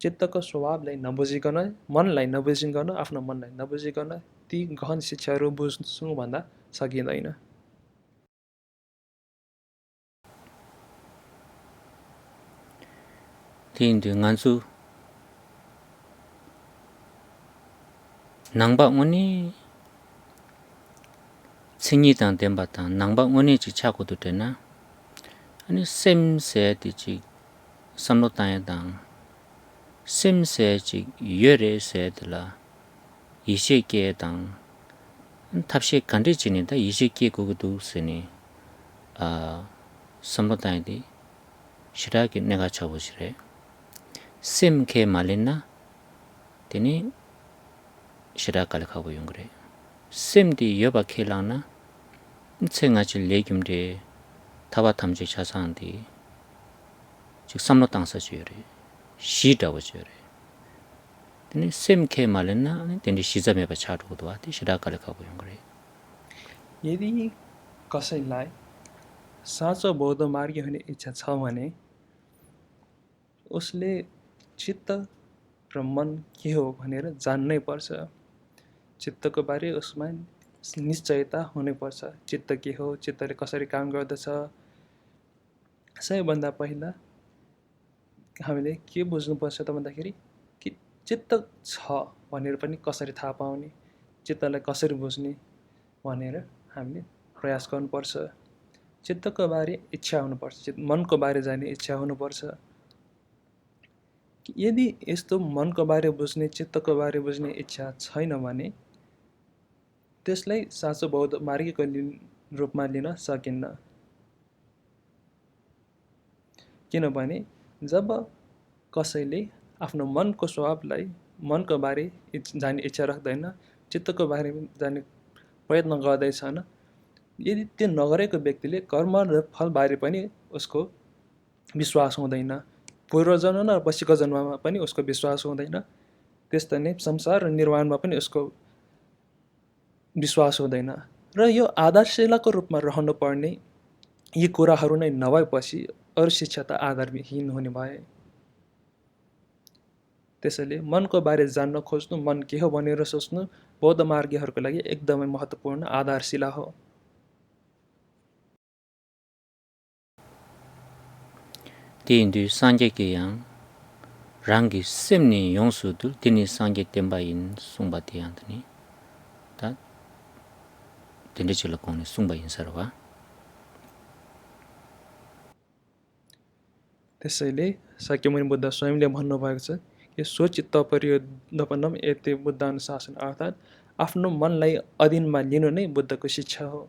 चित्तको स्वभावलाई नबुझिकन, मनलाई नबुझिकन, आफ्नो मनलाई नबुझिकन ती गहन शिक्षाहरू बुझ्नु भन्दा सकिँदैन।
तिन ngansu nangba ngoni tsingi tang tenpa tang nangba ngoni chi chako tu tena ani sem se ti chi samlo tang tang sem se chi yore se tila ishe ke tang tabshe kandri chi ni ta ishe ke kukudu se ni samlo tang di shira ki nega chabo shire sem ke malina teni shira kala khabu yungre sem di yoba ke lana tse nga chi legim de taba tamche chasang di chik samlo tang sa chi yore shi dawa chi yore teni sem ke malina teni shiza meba chaadu kudwa di shira kala khabu yungre
यदि कसैलाई साँचो बौद्ध मार्गी हुने इच्छा छ भने उसले चित्त र मन के हो भनेर जान्नै पर्छ। चित्तको बारे उसमा निश्चयता हुनुपर्छ। चित्त के हो, चित्तले कसरी काम गर्दछ। सबैभन्दा पहिला हामीले के बुझ्नुपर्छ त भन्दाखेरि कि चित्त छ भनेर पनि कसरी थाहा पाउने, चित्तलाई कसरी बुझ्ने भनेर हामीले प्रयास गर्नुपर्छ। चित्तको बारे इच्छा हुनुपर्छ, मनको बारे जान्ने इच्छा हुनुपर्छ। यदि यस्तो मनको बारे बुझ्ने, चित्तको बारे बुझ्ने इच्छा छैन भने त्यसलाई साँचो बौद्ध मार्गीको रूपमा लिन सकिन्न। किनभने जब कसैले आफ्नो मनको स्वभावलाई, मनको बारे जान्ने इच्छा राख्दैन, चित्तको बारे जान्ने प्रयत्न गर्दैछन्, यदि त्यो नगरेको व्यक्तिले कर्म र फलबारे पनि उसको विश्वास हुँदैन। पूर्वजन्म र पछिको जन्ममा पनि उसको विश्वास हुँदैन। त्यस्तै नै संसार र निर्वाणमा पनि उसको विश्वास हुँदैन। र यो आधारशिलाको रूपमा रहनुपर्ने यी कुराहरू नै नभएपछि अरू शिक्षा त आधारविहीन हुने भए। त्यसैले मनको बारे जान्न खोज्नु, मन के हो भनेर सोच्नु बौद्ध मार्गीहरूको लागि एकदमै महत्त्वपूर्ण आधारशिला हो।
Tindu sanje ke yang rangi semni yongsu tu tini sanje temba in sungba ti yang tani ta tindi chila kone sungba in sarwa
त्यसैले शाक्यमुनि बुद्ध स्वयंले भन्नुभएको छ कि स्वचित्त परियोधपन्नम एते बुद्धानुशासन, अर्थात् आफ्नो मनलाई अधीनमा लिनु नै बुद्धको शिक्षा हो।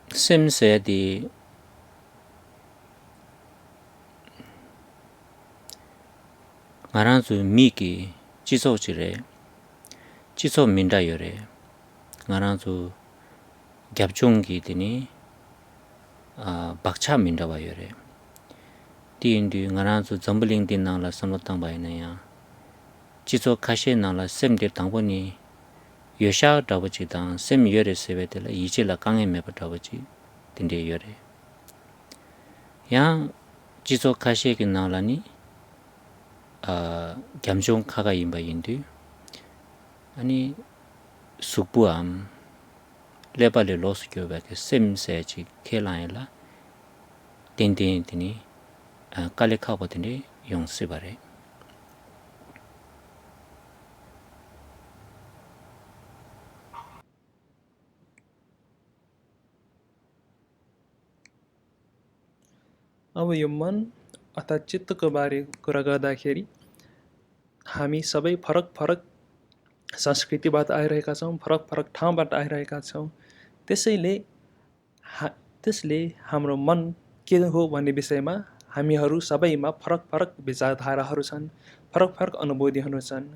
sem se di ngarang zu mi ki chiso chire chiso minda yore ngarang zu gyabchung ki tini bakcha minda wa yore ti indi ngarang zu zambuling din nang la samlo tang ba ina ya chiso kashe nang la sem dir tangbo ni yosha dawachi tang sem yore sewe de la ichi la kange meba dawachi tindi yore yang chiso kashe ki nang la ni gyamchung kaga inba indu ani sukbuam leba le losu kyo ba ke sem se chi kelan la tin tini kale khabo tini yong sibare
अब यो मन अर्थात् चित्तको बारे कुरा गर्दाखेरि हामी सबै फरक फरक संस्कृतिबाट आइरहेका छौँ, फरक फरक ठाउँबाट आइरहेका छौँ। त्यसले हाम्रो मन के हो भन्ने विषयमा हामीहरू सबैमा फरक फरक विचारधाराहरू छन्, फरक फरक अनुभूतिहरू छन्।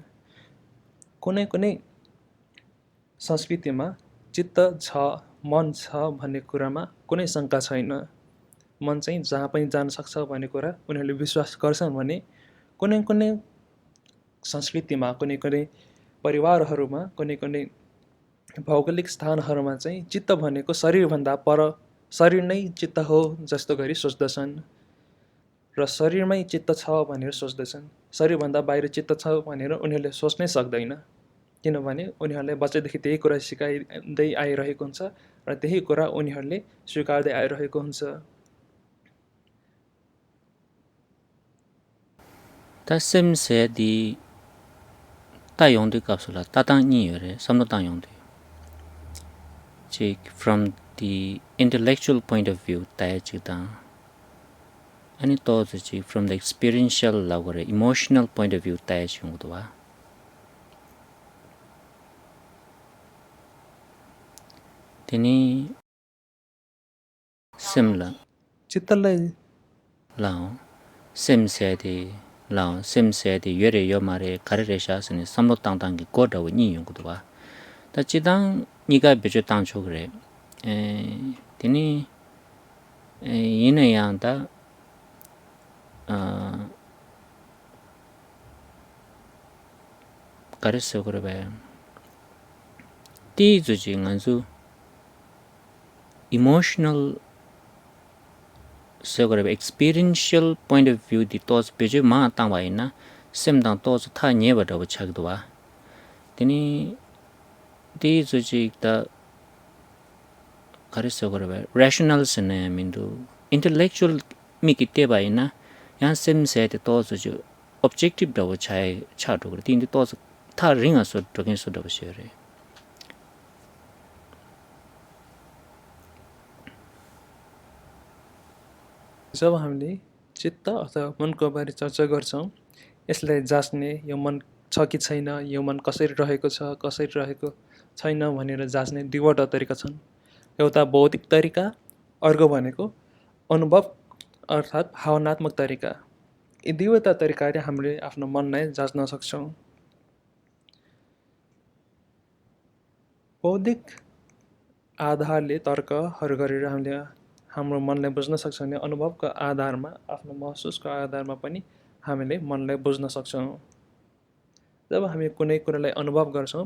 कुनै कुनै संस्कृतिमा चित्त छ, मन छ भन्ने कुरामा कुनै शङ्का छैन। मन चाहिँ जहाँ पनि जान सक्छ भन्ने कुरा उनीहरूले विश्वास गर्छन् भने कुनै कुनै संस्कृतिमा, कुनै कुनै परिवारहरूमा, कुनै कुनै भौगोलिक स्थानहरूमा चाहिँ चित्त भनेको शरीरभन्दा पर शरीर नै चित्त हो जस्तो गरी सोच्दछन् र शरीरमै चित्त छ भनेर सोच्दछन्। शरीरभन्दा बाहिर चित्त छ भनेर उनीहरूले सोच्नै सक्दैन, किनभने उनीहरूले बच्चादेखि त्यही कुरा सिकाइँदै आइरहेको हुन्छ र त्यही कुरा उनीहरूले स्वीकार्दै आइरहेको हुन्छ।
Ta sem se di ta yong de kapsula ta tang ni yore samno tang yong de. Chik from the intellectual point of view ta chik ta. Ani to chik from the experiential level emotional point of view ta chik do wa. Tini simla
चित्तलाई
lao sem se di yore yo mare kare re sha sene samlo tang tang ki ko da wo ni yong do wa. Ta chidang niga bejo tang chok re. Tini yina yang da kare se kore ba ti zu ji ngan zu emotional se kore ba experiential point of view di tos bejo ma tang wa ina sem dang tos tha nye ba da wo chak do wa. Tini ti zu ji da kare se kore ba rational se ne min du intellectual mi ki te ba ina yang sem se de tos ju objective da wo chai cha do kore tin di tos ta ringa so dogen so da bse re.
जब हामीले चित्त अथवा मनको बारे चर्चा गर्छौँ, यसलाई जाँच्ने, यो मन छ कि छैन, यो मन कसरी रहेको छ, कसरी रहेको छैन भनेर जाँच्ने दुईवटा तरिका छन्। एउटा बौद्धिक तरिका, अर्को भनेको अनुभव अर्थात् भावनात्मक तरिका। यी दुईवटा तरिकाले हामीले आफ्नो मनलाई जाँच्न सक्छौँ। बौद्धिक आधारले तर्कहरू गरेर हामीले हाम्रो मनलाई बुझ्न सक्छौँ भने अनुभवको आधारमा, आफ्नो महसुसको आधारमा पनि हामीले मनलाई बुझ्न सक्छौँ। जब हामी कुनै कुरालाई अनुभव गर्छौँ,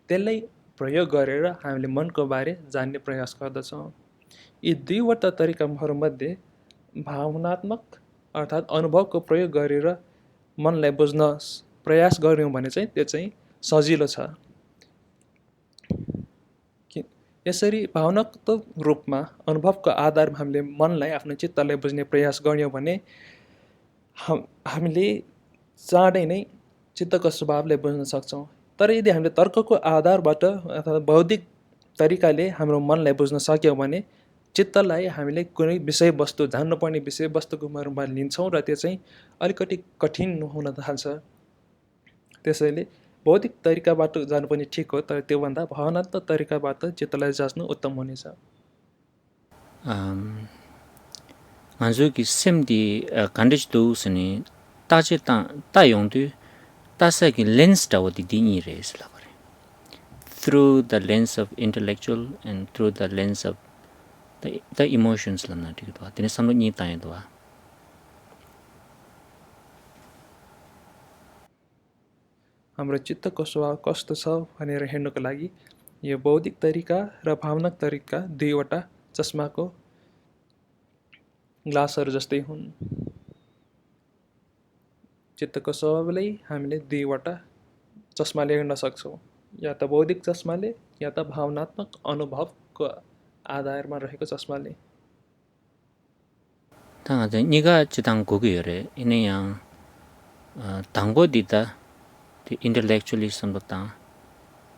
त्यसलाई प्रयोग गरेर हामीले मनको बारे जान्ने प्रयास गर्दछौँ। यी दुईवटा तरिकाहरूमध्ये भावनात्मक अर्थात् अनुभवको प्रयोग गरेर मनलाई बुझ्न प्रयास गर्यौँ भने चाहिँ त्यो चाहिँ सजिलो छ। यसरी भावनात्मक रूपमा अनुभवको आधारमा हामीले मनलाई आफ्नो चित्तलाई बुझ्ने प्रयास गर्यौँ भने हामीले चाँडै नै चित्तको स्वभावलाई बुझ्न सक्छौँ। तर यदि हामीले तर्कको आधारबाट अथवा बौद्धिक तरिकाले हाम्रो मनलाई बुझ्न सक्यौँ भने चित्तलाई हामीले कुनै विषयवस्तु जान्नुपर्ने विषयवस्तुको रूपमा लिन्छौँ र त्यो चाहिँ अलिकति कठिन हुन थाल्छ। त्यसैले बौद्धिक तरिकाबाट जानु पनि ठिक हो, तर त्योभन्दा भावनात्मक तरिकाबाट चित्तलाई जाँच्नु उत्तम हुनेछ।
Anzu ki sem di kandich do sene ta che ta yong du ta sa ki lens da wo di ni re is la kore. Through the lens of intellectual and through the lens of the emotions lam na ti do. Tene samlo ni ta do.
हाम्रो चित्तको स्वभाव कस्तो छ भनेर हेर्नको लागि यो बौद्धिक तरिका र भावनात्मक तरिका दुईवटा चस्माको ग्लासहरू जस्तै हुन्। चित्तको स्वभावलाई हामीले दुईवटा चस्माले हेर्न सक्छौँ, या त बौद्धिक चस्माले या त भावनात्मक अनुभवको आधारमा रहेको चस्माले।
Ta ga ni ga chitang go ge re ine yang tangbo di ta the intellectually samlo ta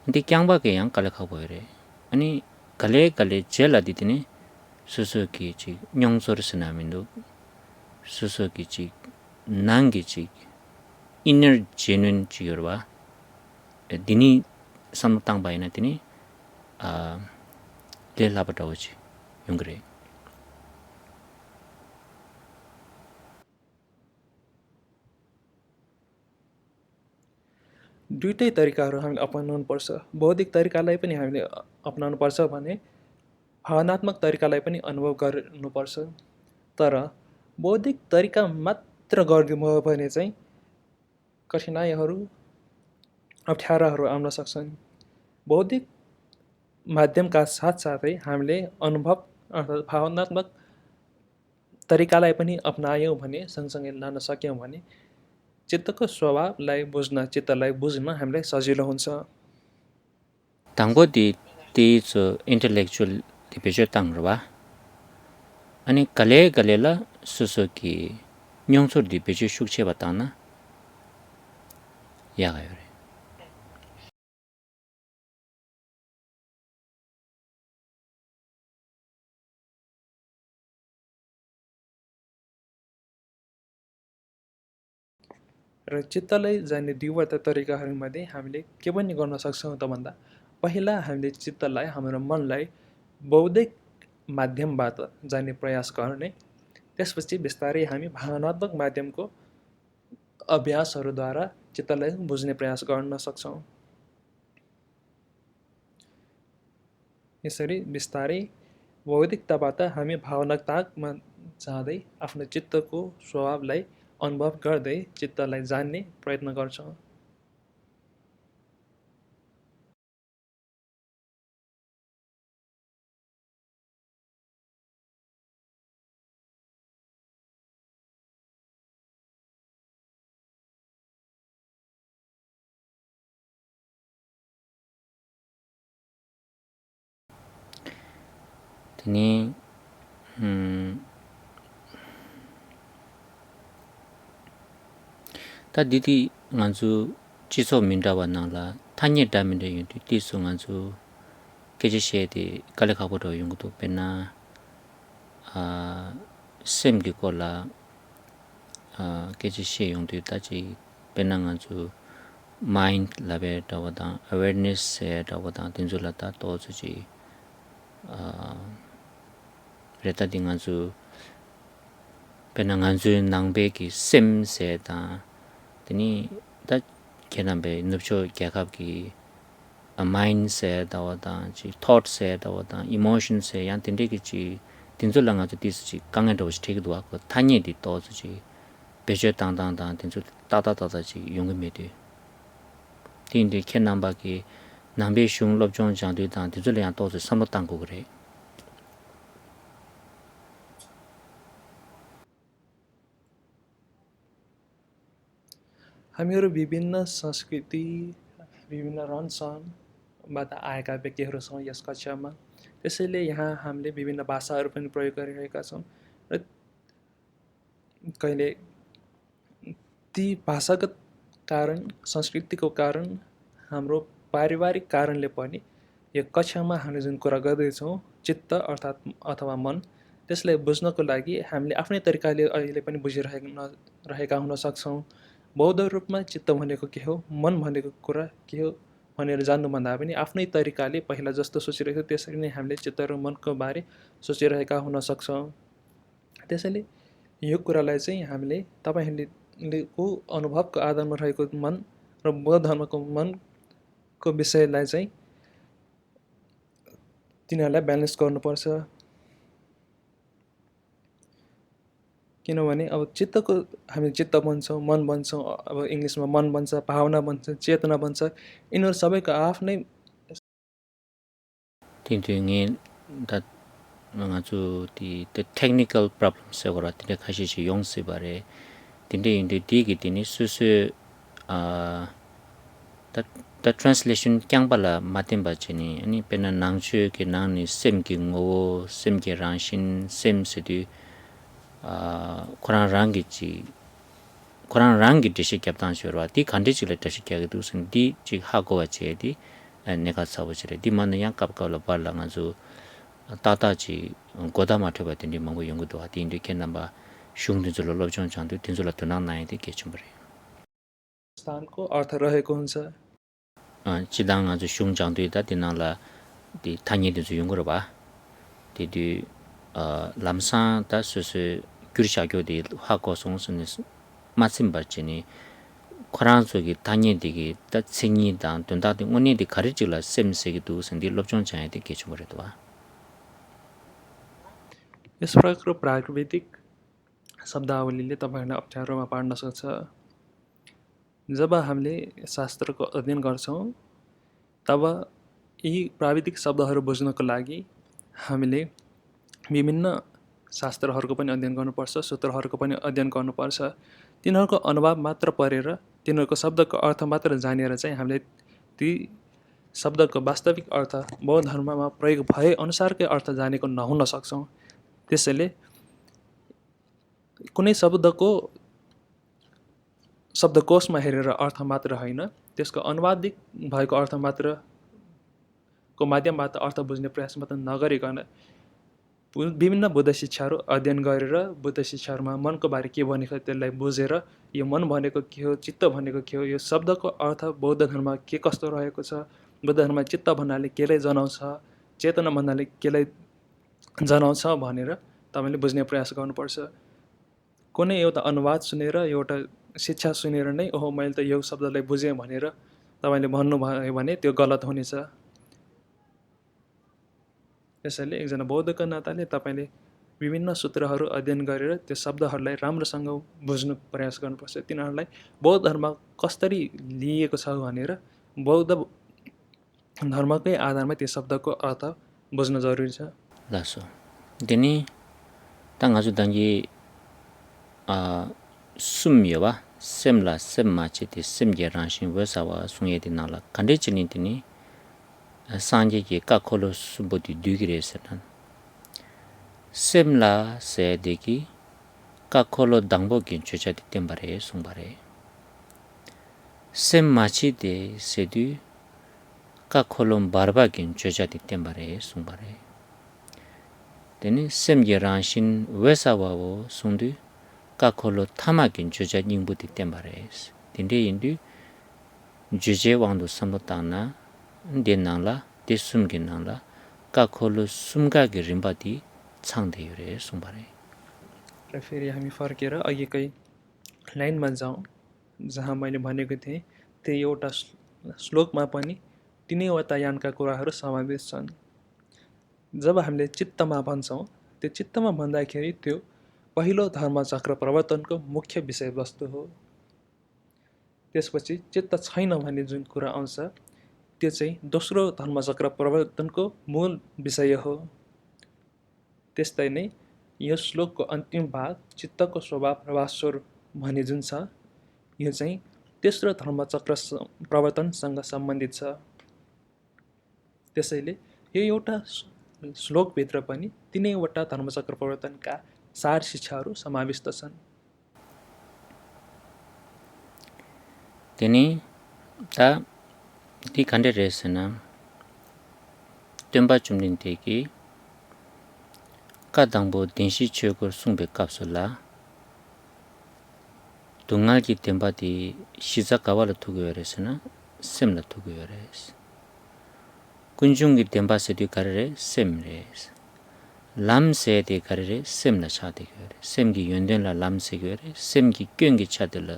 ndi kyang ba ke yang kala kha bo re. Ani kale jela di tine susu ki chi nyong sor sna min do susu ki chi nang ki chi inner genuine chi yorwa dini samlo tang ba ina tini le la ba ta wo chi yung re.
दुईटै तरिकाहरू हामीले अपनाउनु पर्छ। बौद्धिक तरिकालाई पनि हामीले अपनाउनु पर्छ भने भावनात्मक तरिकालाई पनि अनुभव गर्नुपर्छ। तर बौद्धिक तरिका मात्र गरिदिनु भने चाहिँ कठिनाइहरू, अप्ठ्याराहरू आउन सक्छन्। बौद्धिक माध्यमका साथसाथै हामीले अनुभव अर्थात् भावनात्मक तरिकालाई पनि अपनायौँ भने सँगसँगै लान सक्यौँ भने चित्तको स्वभावलाई बुझ्न चित्तलाई बुझ्न हामीलाई सजिलो हुन्छ।
당고 저 intellectual 디 베저 당르바 아니 갈레라 수수기 뇽소 디 베저 숙체 바타나 야가요레
र चित्तलाई जान्ने दुईवटा तरिकाहरूमध्ये हामीले के पनि गर्न सक्छौँ त भन्दा पहिला हामीले चित्तलाई हाम्रो मनलाई बौद्धिक माध्यमबाट जान्ने प्रयास गर्ने, त्यसपछि बिस्तारै हामी भावनात्मक माध्यमको अभ्यासहरूद्वारा चित्तलाई बुझ्ने प्रयास गर्न सक्छौँ। यसरी बिस्तारै बौद्धिकताबाट हामी भावनात्मकमा जाँदै आफ्नो चित्तको स्वभावलाई अनुभव गर्दै चित्तलाई जान्ने प्रयत्न गर्छौँ।
드니 다 디디 nganzu chiso mindawa nangla tanya daminda yundu tisu nganzu keje di kale khabodo yungudu pena semgi kola keje she yundu taji pena nganzu mind labe dawada awareness se dawada tinzula ta tozu ji reta di nganzu pena nganzu nangbe ki sem se da tini 다 kenambe nupcho gyakab a mind se dawada chi thought se dawada emotion se yan tinde ki chi tinzola nga dis chi kangen do stik do ko tanye di to chi beje dang tinzo ta chi yong me de tinde kenamba ki nambe shung lob jong jang de dang tinzola yan to sam tang ko gre
हामीहरू विभिन्न संस्कृति, विभिन्न रहनसहनबाट आएका व्यक्तिहरू छौँ यस कक्षामा। त्यसैले यहाँ हामीले विभिन्न भाषाहरू पनि प्रयोग गरिरहेका छौँ र कहिले ती भाषागत कारण, संस्कृतिको कारण, हाम्रो पारिवारिक कारणले पनि यो कक्षामा हामीले जुन कुरा गर्दैछौँ चित्त अर्थात् अथवा मन, त्यसलाई बुझ्नको लागि हामीले आफ्नै तरिकाले अहिले पनि बुझिरहेका हुन सक्छौँ। बौद्ध रूपमा चित्त भनेको के हो, मन भनेको कुरा के हो भनेर जान्नुभन्दा पनि आफ्नै तरिकाले पहिला जस्तो सोचिरहेको त्यसरी नै हामीले चित्त र मनको बारे सोचिरहेका हुन सक्छौँ। त्यसैले यो कुरालाई चाहिँ हामीले तपाईँहरूको अनुभवको आधारमा रहेको मन र बौद्ध धर्मको मनको विषयलाई चाहिँ तिनीहरूलाई ब्यालेन्स गर्नुपर्छ। किनभने अब चित्तको हामी चित्त बन्छौँ, मन बन्छौँ, अब इङ्ग्लिसमा मन बन्छ, भावना बन्छ, चेतना बन्छ, यिनीहरू सबैको आफ्नै
tintinge da nganzu di the technical problems se gora tinde khashi chi yong se bare tinde inde di gi tini su the translation kyang bala matem ba chini ani pena nangchu ke nang ni sem ki ngo sem ke ranshin sem se di koran rangi chi koran rangi dishi kyaptan shorwa di khandi chi le tashi kya gi du sin di chi ha go che di 내가 사버지래 디만은 양갑가로 발랑아주 따다지 고다 마트가 된디 뭔가 연구도 하디 인디 켄나바 슝든줄로 럽존 장도 딘줄로 드나 나이데 개침버리
स्थानको अर्थ रहेको हुन्छ।
지당 아주 슝장도 있다 디나라 디 타니데 주 연구로 봐 디디 람산 다스스 규리샤교디 하고 송선스 마침 받지니 코란 속에 단위되게 다 생이다 돈다도 원인이 가르치라 셈세기도 선디 럽존 장에도 개침버리도 봐
यस प्रकारको प्राकृतिक शब्दावलीले तपाईँहरूलाई अप्ठ्यारोमा पार्न सक्छ। जब हामीले शास्त्रको अध्ययन गर्छौँ तब यी प्राविधिक शब्दहरू बुझ्नको लागि हामीले विभिन्न शास्त्रहरूको पनि अध्ययन गर्नुपर्छ, सूत्रहरूको पनि अध्ययन गर्नुपर्छ। तिनीहरूको अनुवाद मात्र पढेर, तिनीहरूको शब्दको अर्थ मात्र जानेर चाहिँ हामीले ती शब्दको वास्तविक अर्थ बौद्ध धर्ममा प्रयोग भए अनुसारकै अर्थ जानेको नहुन सक्छौँ। त्यसैले कुनै शब्दकोशमा हेरेर अर्थ मात्र होइन, त्यसको अनुवादिक भएको अर्थ मात्रको माध्यमबाट अर्थ बुझ्ने प्रयास मात्र नगरिकन विभिन्न बुद्ध शिक्षाहरू अध्ययन गरेर बुद्ध शिक्षाहरूमा मनको बारे के भनेको त्यसलाई बुझेर यो मन भनेको के हो, चित्त भनेको के हो, यो शब्दको अर्थ बौद्ध धर्ममा के कस्तो रहेको छ, बुद्ध धर्ममा चित्त भन्नाले केलाई जनाउँछ, चेतना भन्नाले केलाई जनाउँछ भनेर तपाईँले बुझ्ने प्रयास गर्नुपर्छ। कुनै एउटा अनुवाद सुनेर, एउटा शिक्षा सुनेर नै ओहो मैले त यो शब्दलाई बुझेँ भनेर तपाईँले भन्नुभयो भने त्यो गलत हुनेछ। त्यसैले एकजना बौद्धको नाताले तपाईँले विभिन्न सूत्रहरू अध्ययन गरेर त्यो शब्दहरूलाई राम्रोसँग बुझ्नु प्रयास गर्नुपर्छ। तिनीहरूलाई बौद्ध धर्म कसरी लिएको छ भनेर बौद्ध धर्मकै आधारमा त्यो शब्दको अर्थ बुझ्न जरुरी छ।
लासो दिनी ताङाजु दाङ्गी सुम्यवा semla semma chiti semje ranshin wesawa sungye di nala kande chini tini sanje ki ka kholo subodi dugire senan semla se deki ka kholo dangbo kin chucha di tembare sungbare semma chiti sedu ka kholo barba kin chucha di tembare sungbare teni semje ranshin wesawa wo sundu ka kholo thamakin juja ningbu di tembares dinde indu juje wangdu samlotana denangla desumgin nangla ka kholo sumga gi rimba di changde yure sumbare
र फेरि हामी फर्केर अघिकै लाइनमा जाउँ जहाँ मैले भनेको थिएँ त्यो एउटा श्लोकमा पनि तीनैवटा यानका कुराहरू समावेश छन्। जब हामीले चित्तमा भन्छौँ त्यो चित्तमा भन्दाखेरि त्यो पहिलो धर्मचक्र प्रवर्तनको मुख्य विषयवस्तु हो। त्यसपछि चित्त छैन भन्ने जुन कुरा आउँछ त्यो चाहिँ दोस्रो धर्मचक्र प्रवर्तनको मूल विषय हो। त्यस्तै नै यो श्लोकको अन्तिम भाग चित्तको स्वभाव प्रभावस्वरूप भन्ने जुन छ यो चाहिँ तेस्रो धर्मचक्र प्रवर्तनसँग सम्बन्धित छ। त्यसैले यो एउटा श्लोकभित्र पनि तीनैवटा धर्मचक्र प्रवर्तनका सार शिक्षाहरू समाविष्ट छन्।
teni ta di khande resena temba chumnin teki ka dangbo denshi chögor sungbe kapsula dungal ki temba di shiza kawala thugo resena semla thugo res kunjungi temba se di karere sem res lam se de karere sem la cha de gore sem gi yönden la lam se gore sem gi kyön gi cha de la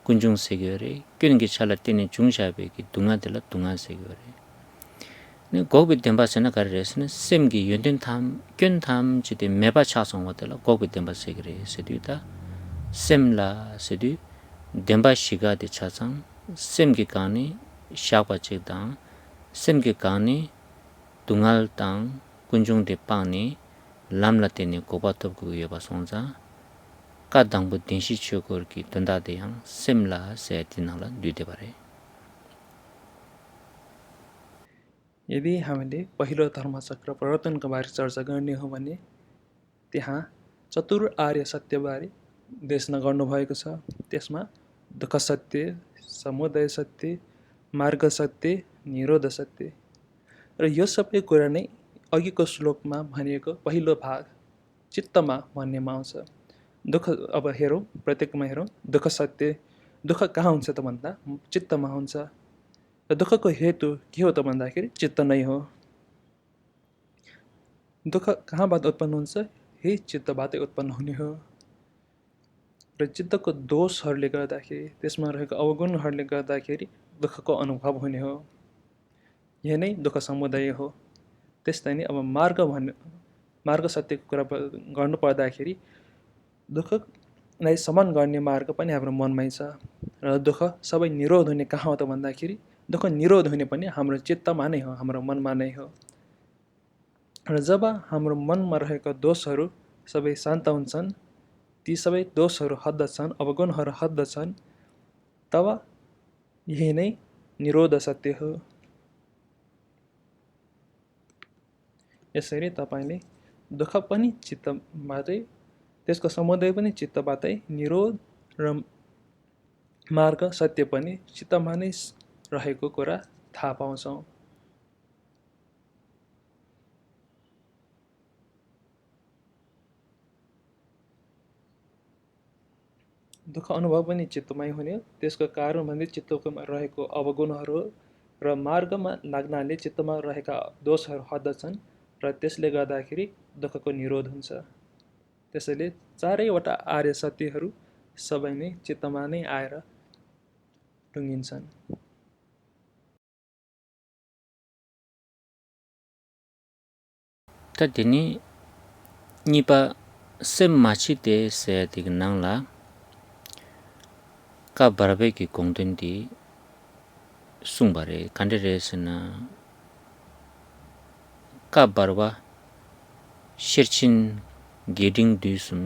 kunjung se gore kyön gi cha la tene jung sha be gi dunga de la dunga se gore ne gobi temba se na karere se sem gi yönden tham kyön tham chi de meba cha song wa de la gobi temba se gore se du da sem la se du demba shiga de cha sang sem gi ka ni sha pa che da sem gi ka ni dungal tang kunjung de pa ni lamla tene goba top gu yeba songza ka dangbu denshi chokor ki tunda de yang semla se tinala दुईटे बारे
यदि हामीले पहिलो धर्मचक्र प्रवर्तनको बारे चर्चा गर्ने हो भने त्यहाँ चतुर आर्य सत्यबारे देशना गर्नुभएको छ। त्यसमा दुःख सत्य, समुदय सत्य, मार्ग सत्य, निरोध सत्य र यो सबै कुरा नै अघिको श्लोकमा भनिएको पहिलो भाग चित्तमा भन्नेमा आउँछ। दुःख अब हेरौँ, प्रत्येकमा हेरौँ, दुःख सत्य, दुःख कहाँ हुन्छ त भन्दा चित्तमा हुन्छ र दुःखको हेतु के हो त भन्दाखेरि चित्त नै हो। दुःख कहाँबाट उत्पन्न हुन्छ? यही चित्तबाटै उत्पन्न हुने हो र चित्तको दोषहरूले गर्दाखेरि त्यसमा रहेको अवगुणहरूले गर्दाखेरि दुःखको अनुभव हुने हो। यही नै दुःख समुदय हो। त्यस्तै नै अब मार्ग सत्यको कुरा गर्नु पर्दाखेरि दुःखलाई शमन गर्ने मार्ग पनि हाम्रो मनमै छ र दुःख सबै निरोध हुने कहाँ हो त भन्दाखेरि दुःख निरोध हुने पनि हाम्रो चित्तमा नै हो, हाम्रो मनमा नै हो। र जब हाम्रो मनमा रहेका दोषहरू सबै शान्त हुन्छन्, ती सबै दोषहरू हट्दछन्, अवगुणहरू हट्दछन्, तब यही नै निरोध सत्य हो। यसरी तपाईँले दुःख पनि चित्तबाटै, त्यसको समुदय पनि चित्तबाटै, निरोध र मार्ग सत्य पनि चित्तमा नै रहेको कुरा थाहा पाउँछौँ। दुःख अनुभव पनि चित्तमै हुने, त्यसको कारण भने चित्तमा रहेको अवगुणहरू र मार्गमा लाग्नाले चित्तमा रहेका दोषहरू हट्दछन् र त्यसले गर्दाखेरि दुःखको निरोध हुन्छ। त्यसैले चारैवटा आर्य सत्यहरू सबै नै चित्तमा नै आएर टुङ्गिन्छन्।
Ta dini nipa sem machi te se dik nang la ka barabe ki kongten di sung bare kande re sena ka barwa shirchin geding du sum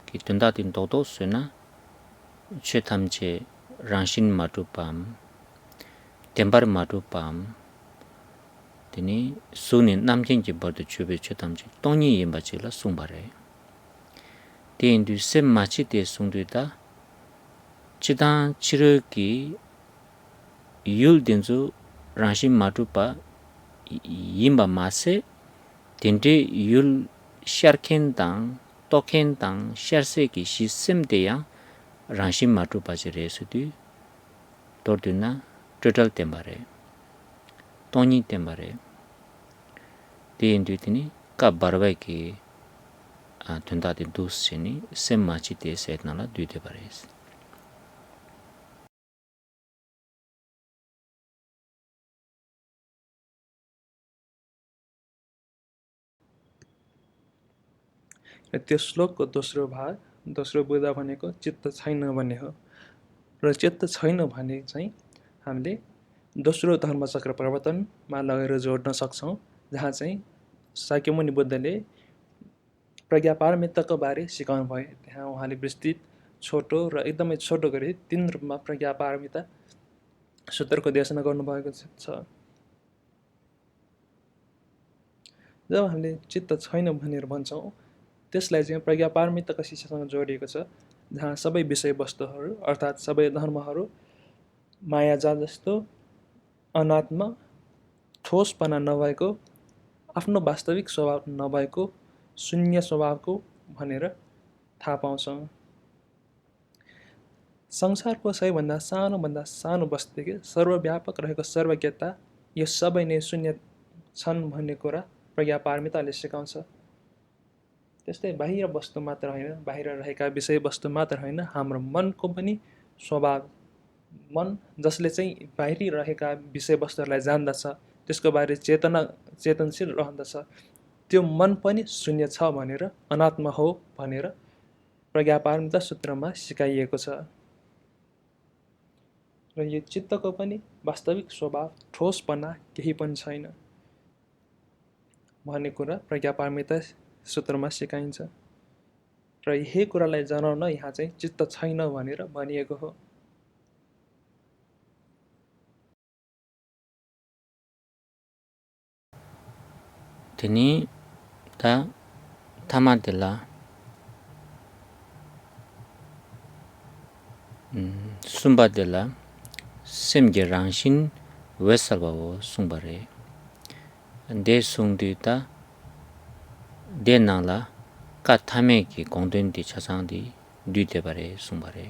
ki tunda tin to to sena che tham che rangshin matu pam tembar matu pam dini sunin namjin ki bardu chube che tham che tongni yimba che la sung bare ten du sem machi te sung du da chidang chiru ki yul denzu rangshin matu pa yimba mase dende yul sharken tang token tang sharse ki shisim de yang rangshin matu pa jere su du torduna total tembare toni tembare de indu tini ka barba ki tunda de dus cheni sem machi te set na la du de bares
र त्यो श्लोकको दोस्रो भाग, दोस्रो बुँदा भनेको चित्त छैन भन्ने हो। र चित्त छैन भने चाहिँ हामीले दोस्रो धर्मचक्र प्रवर्तनमा लगेर जोड्न सक्छौँ, जहाँ चाहिँ शाक्यमुनि बुद्धले प्रज्ञापारमिताको बारे सिकाउनु भयो। त्यहाँ उहाँले विस्तृत छोटो र एकदमै छोटो गरी 3 रूपमा प्रज्ञापारमिता सूत्रको देशना गर्नुभएको छ। जब हामीले चित्त छैन भनेर भन्छौँ, त्यसलाई चाहिँ प्रज्ञापारमिताको शिक्षासँग जोडिएको छ, जहाँ सबै विषयवस्तुहरू अर्थात् सबै धर्महरू मायाजाल जस्तो अनात्म ठोसपना नभएको, आफ्नो वास्तविक स्वभाव नभएको, शून्य स्वभावको भनेर थाहा पाउँछौँ। संसारको सबैभन्दा सानो वस्तु के सर्वव्यापक रहेको सर्वज्ञता, यो सबै नै शून्य छन् भन्ने कुरा प्रज्ञापारमिताले सिकाउँछ। त्यस्तै बाहिर वस्तु मात्र होइन, बाहिर रहेका विषयवस्तु मात्र होइन, हाम्रो मनको पनि स्वभाव, मन जसले चाहिँ बाहिरी रहेका विषयवस्तुहरूलाई जान्दछ, त्यसको बारे चेतनशील रहँदछ, त्यो मन पनि शून्य छ भनेर, अनात्मा हो भनेर प्रज्ञापारमिता सूत्रमा सिकाइएको छ। र यो चित्तको पनि वास्तविक स्वभाव ठोसपना केही पनि छैन भन्ने कुरा प्रज्ञापारमिता सूत्रमा सिकाइन्छ। र यही कुरालाई जनाउन यहाँ चाहिँ चित्त छैन भनेर भनिएको हो।
tini ta tamadela sumba dela semge rangshin wesalwa wo sungbare de sungdi ta de nangla ka thame ki gongden di chasang di du de bare sungbare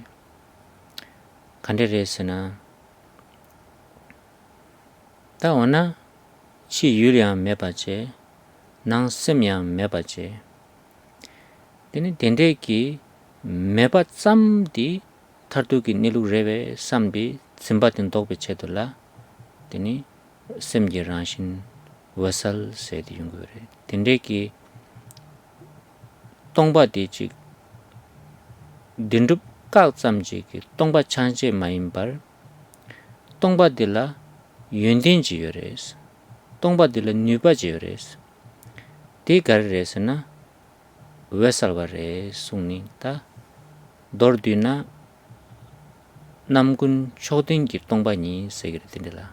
kande resena ta ona chi yuryam mebache nang semyam mebache tini dende ki meba tsam di thardu ki nilu rewe sambi simbatin tokbe chedula tini semge rangshin wasal se di yungure dende ki tongba di chik dindup kal tsam ji ki tongba chanje mayimbar tongba dila yundin ji yores tongba dila nyuba ji yores 티 가르레스나 वेसलबारे सुंगनी ता दर्दिना namgun choding ki tongba ni segre tindela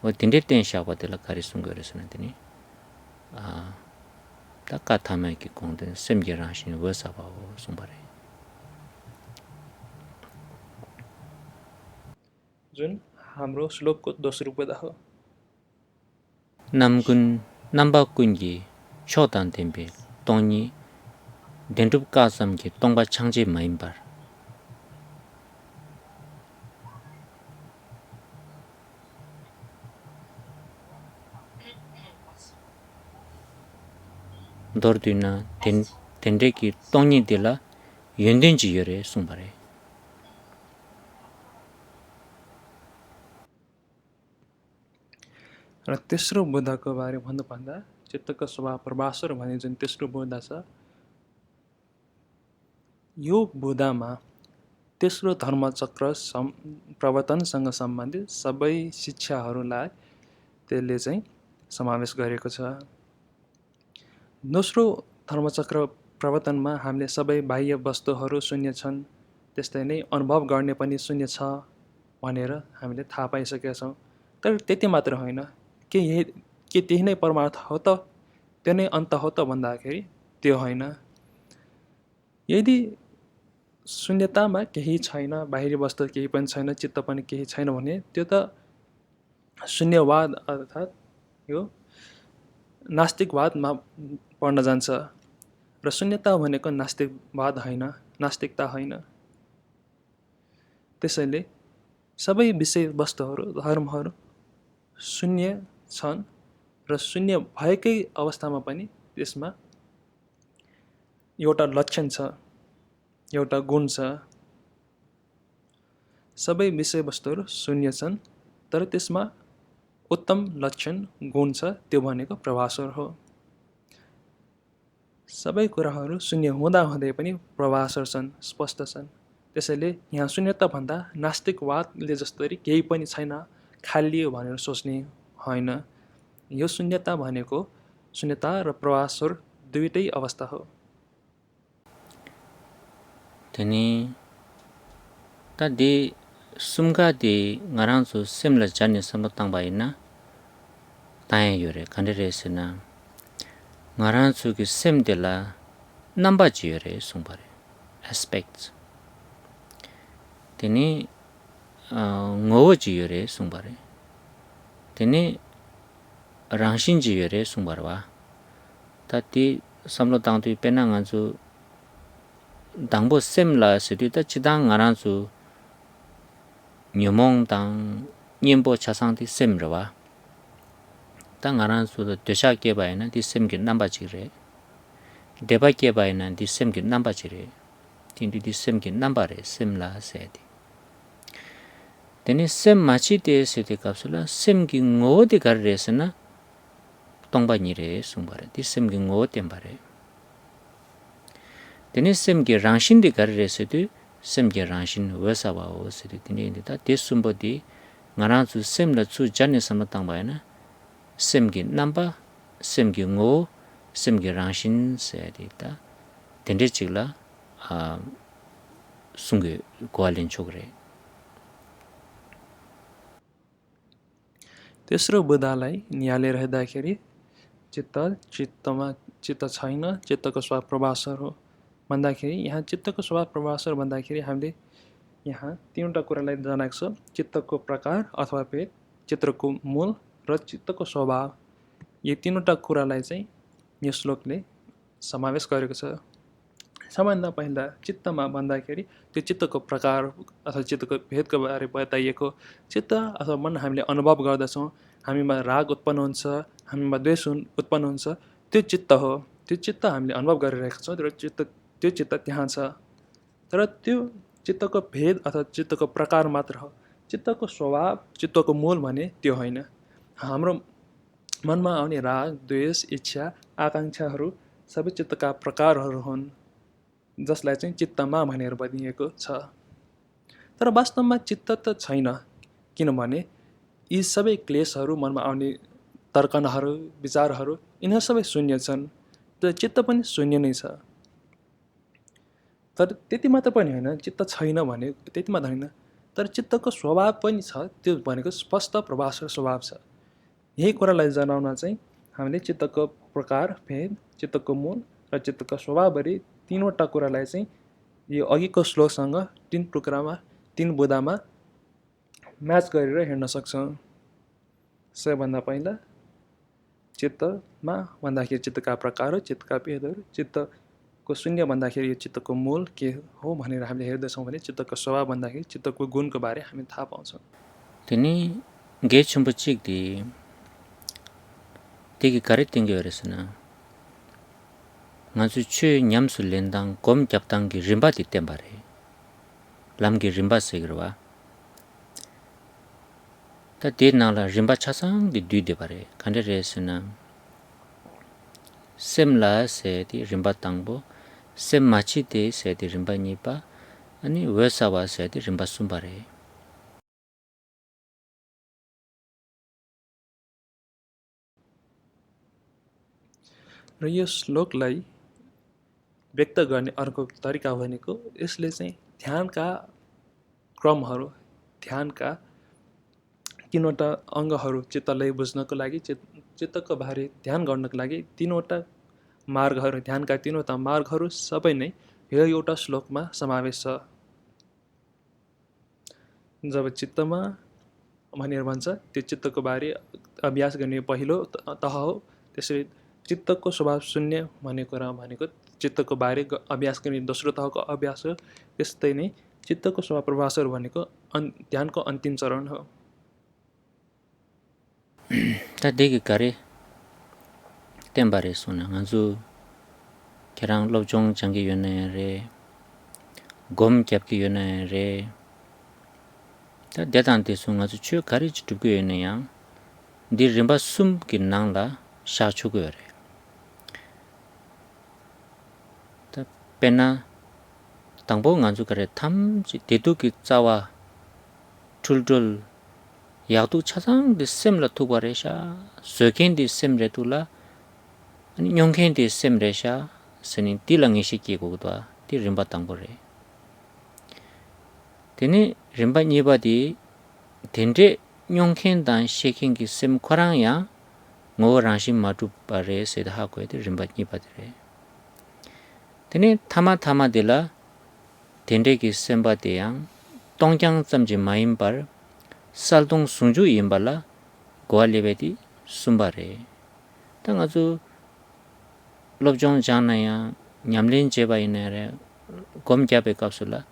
o tinde ten sha ba de la kari sungore sna tini ta ka thama ki kongde semge ra shin wesa ba o sumbare
जुन हाम्रो श्लोकको दोस्रो पद हो
namgun namba kungi chodan tembe tongni dendup ka sam ki tongba changje maimbar दर्दिना tende ki tongni de la yenden ji yore sumbare
र तेस्रो बुद्धको बारे भन्नुपर्दा चित्तको स्वभाव प्रवासर भन्ने जुन तेस्रो बुद्ध छ यो बुद्धमा तेस्रो धर्मचक्र प्रवर्तनसँग सम्बन्धित सबै शिक्षाहरूलाई त्यसले चाहिँ समावेश गरेको छ दोस्रो धर्मचक्र प्रवर्तनमा हामीले सबै बाह्य वस्तुहरू शून्य छन् त्यस्तै नै अनुभव गर्ने पनि शून्य छ भनेर हामीले थाहा पाइसकेका छौँ तर त्यति मात्र होइन के त्यही नै परमार्थ हो त त्यो नै अन्त हो त भन्दाखेरि त्यो होइन यदि शून्यतामा केही छैन बाहिरी वस्तु केही पनि छैन चित्त पनि केही छैन भने त्यो त शून्यवाद अर्थात् यो नास्तिकवादमा पर्न जान्छ र शून्यता भनेको नास्तिकवाद होइन नास्तिकता होइन त्यसैले सबै विषय वस्तुहरू धर्महरू शून्य छन् र शून्य भएकै अवस्थामा पनि त्यसमा एउटा लक्षण छ एउटा गुण छ सबै विषय वस्तुहरू शून्य छन् तर त्यसमा उत्तम लक्षण गुण छ त्यो भनेको प्रभासर हो सबै कुराहरू शून्य हुँदा हुँदै पनि प्रभासर छन् स्पष्ट छन् त्यसैले यहाँ शून्यता भन्दा नास्तिकवादले जस्तरी केही पनि छैन खाली भनेर सोच्ने होइन यो शून्यता भनेको शून्यता र प्रभासर दुईटै अवस्था हो
teni ta de sumga de ngarang su semla jani samla tang bai na tai yore kandere sena ngarang su ki sem de la namba ji yore sumbare aspects teni ngo ji yore sumbare teni rangshin ji yore sumbarwa ta ti samla tang tu pena ngan su 당보 셈라 스리다 지당 알아서 녀몽당 님보 차상디 셈러와 당 알아서도 되샤게 바이나 디 셈게 남바지레 데바게 바이나 디 셈게 남바지레 딘디 디 셈게 남바레 셈라 세디 데니 셈 마치데 세디 갑슬라 셈기 ngo디 가르레스나 동바니레 숭바레 디 셈게 ngo 템바레 tene semge rangshin de garre sedu semge rangshin wesa ba o sedu tene da desumbo di ngarang su semla chu janne samatang ba na semge namba semge ngo semge rangshin sedi da tende chigla sungge gwalin chogre
तेस्रो बुद्धलाई निहाले रहँदाखेरि चित्तमा चित्त छैन चित्तको स्वभाव प्रभासर हो भन्दाखेरि यहाँ चित्तको स्वभाव प्रभासर भन्दाखेरि हामीले यहाँ तीनवटा कुरालाई जनाएको छ चित्तको प्रकार अथवा भेद चित्तको मूल र चित्तको स्वभाव यो तीनवटा कुरालाई चाहिँ यो श्लोकले समावेश गरेको छ सबभन्दा पहिला चित्तमा भन्दाखेरि त्यो चित्तको प्रकार अथवा चित्तको भेदको बारे बताइएको चित्त अथवा मन हामीले अनुभव गर्दछौँ हामीमा राग उत्पन्न हुन्छ हामीमा द्वेष उत्पन्न हुन्छ त्यो चित्त हो त्यो चित्त हामीले अनुभव गरिरहेका छौँ र त्यो चित्त त्यहाँ छ तर त्यो चित्तको भेद अथवा चित्तको प्रकार मात्र हो चित्तको स्वभाव चित्तको मूल भने त्यो होइन हाम्रो मनमा आउने राग द्वेष इच्छा आकाङ्क्षाहरू सबै चित्तका प्रकारहरू हुन् जसलाई चाहिँ चित्तमा भनेर भनिएको छ तर वास्तवमा चित्त त छैन किनभने यी सबै क्लेशहरू मनमा आउने तर्कनहरू विचारहरू यिनीहरू सबै शून्य छन् र चित्त पनि शून्य नै छ। तर त्यति मात्र पनि होइन, चित्त छैन भने त्यति मात्र होइन, तर चित्तको स्वभाव पनि छ, त्यो भनेको स्पष्ट प्रभास्वर स्वभाव छ। यही कुरालाई जनाउन चाहिँ हामीले चित्तको प्रकार, भेद, चित्तको मूल र चित्तको स्वभावभरि तीनवटा कुरालाई चाहिँ यो अघिको श्लोकसँग तीन टुक्रामा, तीन बुदामा म्याच गरेर हेर्न सक्छौँ। सबैभन्दा पहिला चित्तमा भन्दाखेरि चित्तका प्रकारहरू, चित्तका भेदहरू, चित्तको शून्य भन्दाखेरि यो चित्तको मूल के हो भनेर हामीले हेर्दछौँ भने चित्तको स्वभाव भन्दाखेरि चित्तको गुणको बारे हामी थाहा पाउँछौँ।
तिनी गे छुम्बु चिक्दी 되게 가르친 게 그랬으나 ngazu chue nyamsu lendang kom kyaptang gi rimba ti tembare lam gi rimba segirwa ta de na la rimba chasang di du de bare kande resna semla se di rimba tangbo sem machi de se di rimba nipa ani wesawa se di rimba sumbare
र यो श्लोकलाई व्यक्त गर्ने अर्को तरिका भनेको यसले चाहिँ ध्यानका क्रमहरू, ध्यानका तीनवटा अङ्गहरू चित्तलाई बुझ्नको लागि, चित्तको बारे ध्यान गर्नको लागि तीनवटा मार्गहरू, ध्यानका तीनवटा मार्गहरू सबै नै यो एउटा श्लोकमा समावेश छ। जब चित्तमा भनेर भन्छ त्यो चित्तको बारे अभ्यास गर्ने पहिलो तह हो। त्यसरी चित्तको स्वभाव शून्य भन्ने कुरा भनेको चित्तको बारे अभ्यास गर्ने दोस्रो तहको अभ्यास हो। त्यस्तै नै चित्तको स्वभाव प्रभासर भनेको ध्यानको अन्तिम चरण हो।
ta de gi kare tembare suna ngazu kerang lobjong changi yone re gom kyap ki yone re ta dedan te su ngazu chue kare chitu ge yone yang di rimba sum ki nang la sha chu ge re ta pena tangbo ngazu kare tham ji dedu ki chawa tultul 야도 차상 디셈라 투바레샤 söken디 셈레툴라 아니 용켄디 셈레샤 스니 딜랑이 시키고도 디 림바 땅보레 데니 림바 니바디 덴데 용켄단 시킨기 셈 코랑야 ngoranshi matu pare sedha ko edi rimba nipadre 데니 타마 딜라 덴데 ki semba deyang tongyang zamji maimbar 살동 순주 임발라 고알레베디 숨바레 당아주 롭종 자나야 냠린 제바이네레 곰캬베 갑술라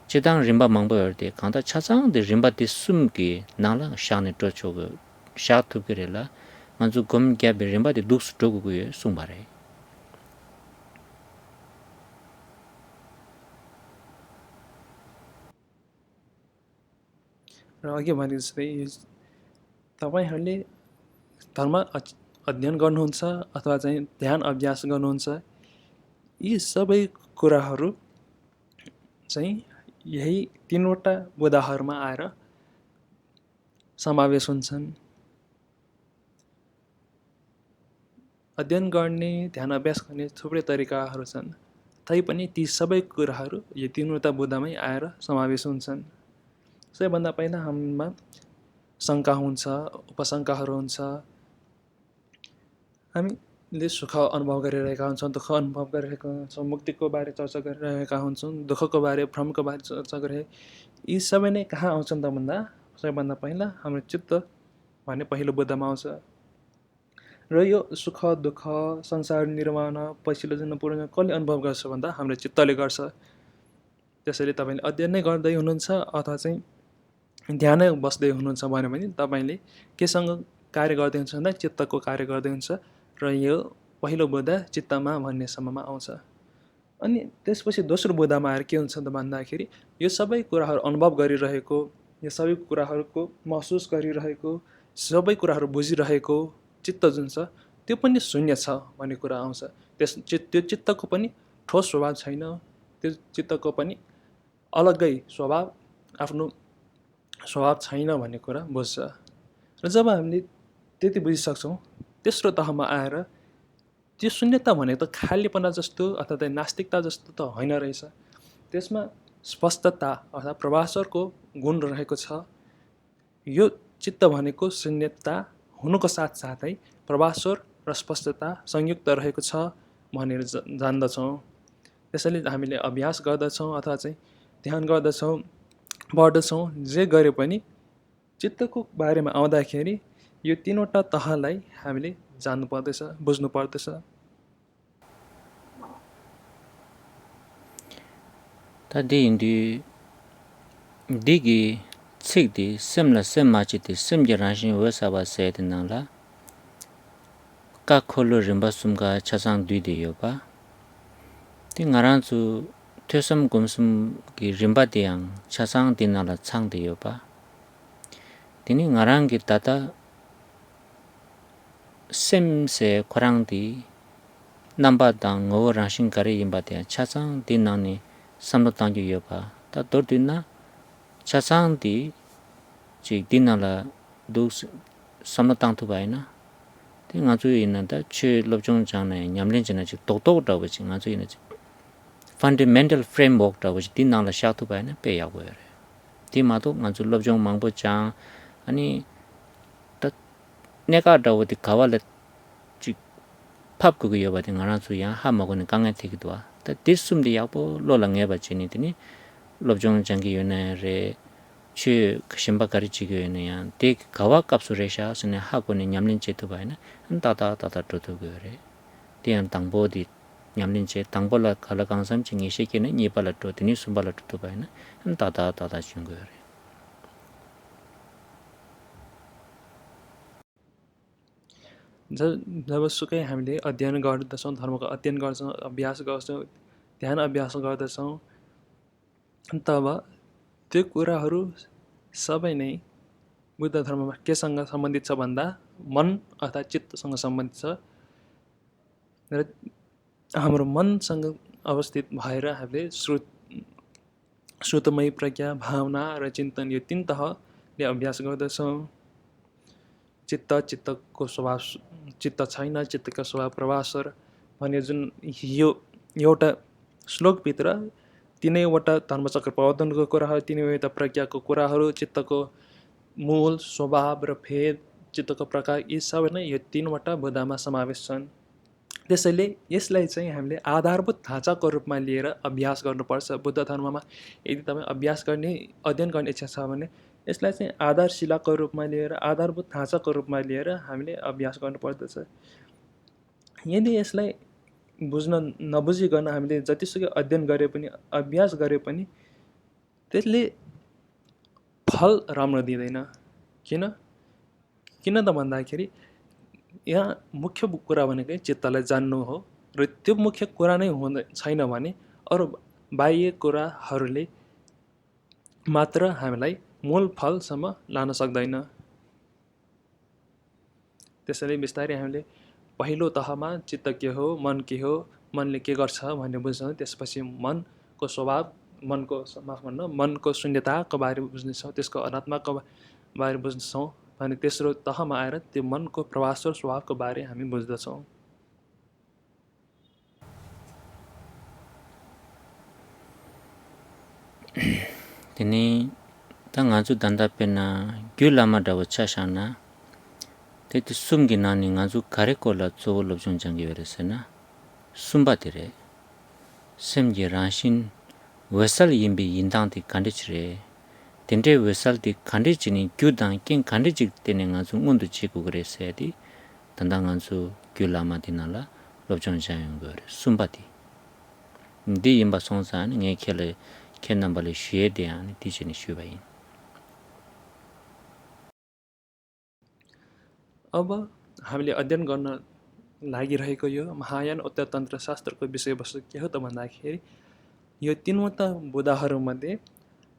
제당 림바 망보여데 간다 차상데 림바디 숨기 나라 샤네 토초고 샤투그레라 만주 곰캬베 림바디 둑스 토고고에 숨바레
र अघि भने जस्तै तपाईँहरूले धर्म अध्ययन गर्नुहुन्छ अथवा चाहिँ ध्यान अभ्यास गर्नुहुन्छ, यी सबै कुराहरू चाहिँ यही तीनवटा बुदाहरूमा आएर समावेश हुन्छन्। अध्ययन गर्ने, ध्यान अभ्यास गर्ने थुप्रै तरिकाहरू छन्, तैपनि ती सबै कुराहरू यो तीनवटा बुदामै आएर समावेश हुन्छन्। सबैभन्दा पहिला हामीमा शङ्का हुन्छ, उपशङ्काहरू हुन्छ। हामीले सुख अनुभव गरिरहेका हुन्छौँ, दुःख अनुभव गरिरहेका हुन्छौँ, मुक्तिको बारे चर्चा गरिरहेका हुन्छौँ, दुःखको बारे, भ्रमको बारे चर्चा गरिरहेका। यी सबै नै कहाँ आउँछन् त भन्दा सबैभन्दा पहिला हाम्रो चित्त भन्ने पहिलो बुदामा आउँछ। र यो सुख, दुःख, संसार निर्माण, पछिल्लो जन्म पूर्व कसले अनुभव गर्छ भन्दा हाम्रो चित्तले गर्छ। त्यसैले तपाईँले अध्ययन नै गर्दै हुनुहुन्छ अथवा चाहिँ ध्यानै बस्दै हुनुहुन्छ भन्यो भने तपाईँले केसँग कार्य गर्दै हुन्छ भन्दा चित्तको कार्य गर्दै हुन्छ र यो पहिलो बुदा चित्तमा भन्ने सम्ममा आउँछ। अनि त्यसपछि दोस्रो बुदामा आएर के हुन्छ त भन्दाखेरि यो सबै कुराहरू अनुभव गरिरहेको, यो सबै कुराहरूको महसुस गरिरहेको, सबै कुराहरू बुझिरहेको चित्त जुन छ त्यो पनि शून्य छ भन्ने कुरा आउँछ। त्यो चित्तको पनि ठोस स्वभाव छैन, त्यो चित्तको पनि अलग्गै स्वभाव, आफ्नो स्वभाव छैन भन्ने कुरा बुझ्छ। र जब हामीले त्यति बुझिसक्छौँ तेस्रो तहमा आएर त्यो शून्यता भनेको त खालीपना जस्तो अथवा नास्तिकता जस्तो त होइन रहेछ। त्यसमा स्पष्टता अर्थात् प्रभास्वरको गुण रहेको छ। यो चित्त भनेको शून्यता हुनुको साथसाथै प्रभास्वर र स्पष्टता संयुक्त रहेको छ भनेर जान्दछौँ। त्यसैले हामीले अभ्यास गर्दछौँ अथवा चाहिँ ध्यान गर्दछौँ, पढ्दछौँ, जे गरे पनि चित्तको बारेमा आउँदाखेरि यो तीनवटा तहलाई हामीले जान्नुपर्दछ, बुझ्नुपर्दछ।
तादि इन्डी दिगी cikdi semla semmachiti semje ranshin wesaba sayati nangla ka kholo rimba sumga chasang duide yoba ti ngaranzu tesam gumsum ki rimba diang chasang dinala changde yoba tini ngarangi tata semse korangdi namba dang ngo ranshin kare yimba diang chasang dinani samlo tangyo yoba ta dordina chasang di chik dinala du samlo tangtu bayna ti nga zu ina da che lobjong jang na nyamlen jina chik tok da wachi nga zu ina chik fundamental framework da wachi dinala sha tu bayna pe ya go yare ti ma to nga zu lobjong mangbo jang ani ta neka da wati kawala chik phap ku yo ba ti nga zu ya ha ma go ne kang thik dwa ta disum di ya bo lo la nge ba chini tini lobjong jang gi yo na re che kshimba kari chigyo ene ya de gawa kapsu resha sene ha ko ne nyamlin che tu ba na tata to to go re de an tangbo di nyamlin che tangbo la khala kang sam chi ngi she ke ne ni pa la to tini sumba la to ba na tata chung go re
जबसुकै हामीले अध्ययन गर्दछौँ, धर्मको अध्ययन गर्छौँ, अभ्यास गर्छौँ, ध्यान अभ्यास गर्दछौँ, तब त्यो कुराहरू सबै नै बुद्ध धर्ममा केसँग सम्बन्धित छ भन्दा मन अर्थात् चित्तसँग सम्बन्धित छ र हाम्रो मनसँग अवस्थित भएर हामीले श्रुतमयी प्रज्ञा, भावना र चिन्तन यो तीन तहले अभ्यास गर्दछौँ। चित्तको स्वभाव चित्त छैन, चित्तको स्वभाव प्रभास्वर भन्ने जुन यो एउटा श्लोकभित्र तीनैवटा धर्मचक्र प्रवर्तनको कुराहरू, तीनैवटा प्रज्ञाको कुराहरू, चित्तको मूल, स्वभाव र भेद, चित्तको प्रकार यी सबै नै यो तीनवटा बुद्धमा समावेश छन्। त्यसैले यसलाई चाहिँ हामीले आधारभूत ढाँचाको रूपमा लिएर अभ्यास गर्नुपर्छ। बुद्ध धर्ममा यदि तपाईँ अभ्यास गर्ने, अध्ययन गर्ने इच्छा छ भने यसलाई चाहिँ आधारशिलाको रूपमा लिएर, आधारभूत ढाँचाको रूपमा लिएर हामीले अभ्यास गर्नुपर्दछ। यदि यसलाई बुझ्न नबुझिकन हामीले जतिसुकै अध्ययन गरे पनि, अभ्यास गरे पनि त्यसले फल राम्रो दिँदैन। किन त भन्दाखेरि यहाँ मुख्य कुरा भनेकै चित्तलाई जान्नु हो र त्यो मुख्य कुरा नै छैन भने अरू बाह्य कुराहरूले मात्र हामीलाई मूल फलसम्म लान सक्दैन। त्यसैले बिस्तारै हामीले पहिलो तहमा चित्त के हो, मन के हो, मनले के गर्छ भन्ने बुझ्छौँ। त्यसपछि मनको स्वभाव, मनको शून्यताको बारेमा बुझ्नेछौँ, त्यसको अनात्माको बारेमा बुझ्छौँ भने तेस्रो तहमा आएर त्यो मनको प्रभास्वर स्वभावको बारे हामी बुझ्दछौँ।
tini ta nga zu danda pena gyu lama da wacha shana te ti sumgi nani nga zu kare ko la tso lobjong jangi were sena sumba dire semje ranshin wesal yimbi yindang ti kandichre tende wesal di kandichini gyu dang king kandijik tene nga zu ngundu chiku gre se di tanda nga zu gyu lama dinala lobjong jangi were sumba di yimba songsan nge khele 켄남발의 쉬에 대한 디즈니 슈바인.
अब हामीले अध्ययन गर्न लागिरहेको यो महायान उत्तर तन्त्र शास्त्रको विषयवस्तु के हो त भन्दाखेरि यो तीनवटा बुदाहरूमध्ये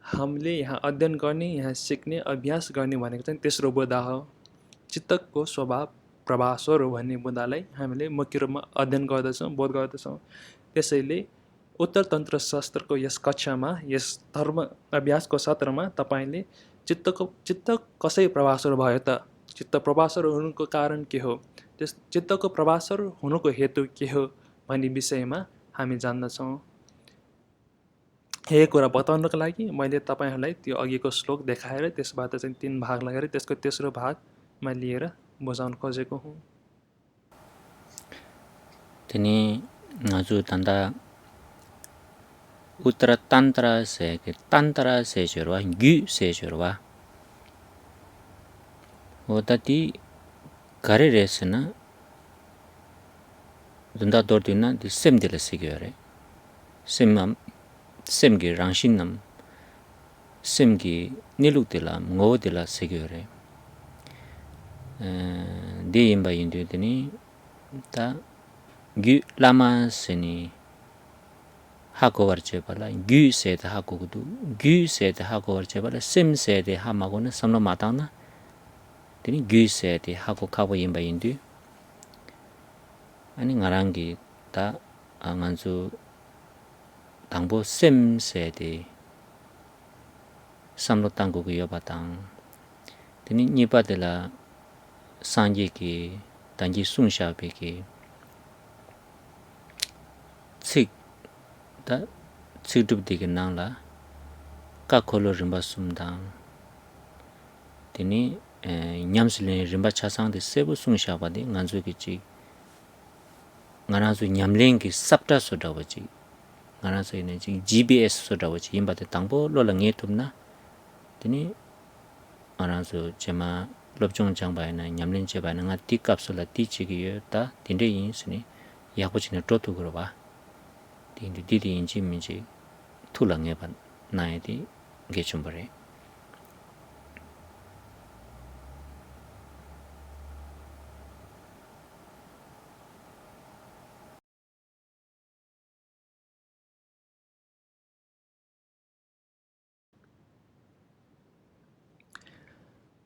हामीले यहाँ अध्ययन गर्ने, यहाँ सिक्ने, अभ्यास गर्ने भनेको चाहिँ तेस्रो बुदा हो। चित्तको स्वभाव प्रभास्वर हो भन्ने बुदालाई हामीले मुख्य रूपमा अध्ययन गर्दछौँ, बोध गर्दछौँ। त्यसैले उत्तर तन्त्र शास्त्रको यस कक्षामा, यस धर्म अभ्यासको सत्रमा तपाईँले चित्त कसरी प्रभास्वर भयो त, चित्त प्रभास्वर हुनुको कारण के हो, त्यस चित्तको प्रवासर हुनुको हेतु के हो भन्ने विषयमा हामी जान्दछौँ। यही कुरा बताउनको लागि मैले तपाईँहरूलाई त्यो अघिको श्लोक देखाएर त्यसबाट चाहिँ 3 भाग लगाएर त्यसको तेस्रो भागमा लिएर बुझाउन खोजेको हुँ।
तिनी हजुर तन्दा उत्तर तन्त्र से के तन्त्र से जुरवा गु से जुरवा हो तति घरे रेसन दुंदा दोर्दिना दि सेम दिले सिगरे सेमम सेमगी रांशिनम सेमगी निलुक दिला ngो दिला सिगरे they imba yindu tini ta gyu lama seni hako warche pala gyu se ta hako gudu gyu se ta hako warche pala sim se de hamago na samno mata na tini gyu se de hako kawo imba yindu ani ngarangi ta nganzu tangbo sim se de samno tango gu yobatang tini nipa de la sanje ki tanji sunsha pe ki tsik da tsik dup digi nang la ka kholo rimba sumdang tini nyamsilin rimba chasang de sebu sunsha pa di nganzu ki chik nganazu nyamling ki sapta soda wachi nganazu ine chik GBS soda wachi yimba de tangbo lola nge tumna tini nganazu chema lobchong changba na nyamlin cheba na nga ti kapsula ti chigi yo ta tinde yin sini yakpo chine totu gro ba tinde di yin chi min chi thula nge ban na di ge chumbare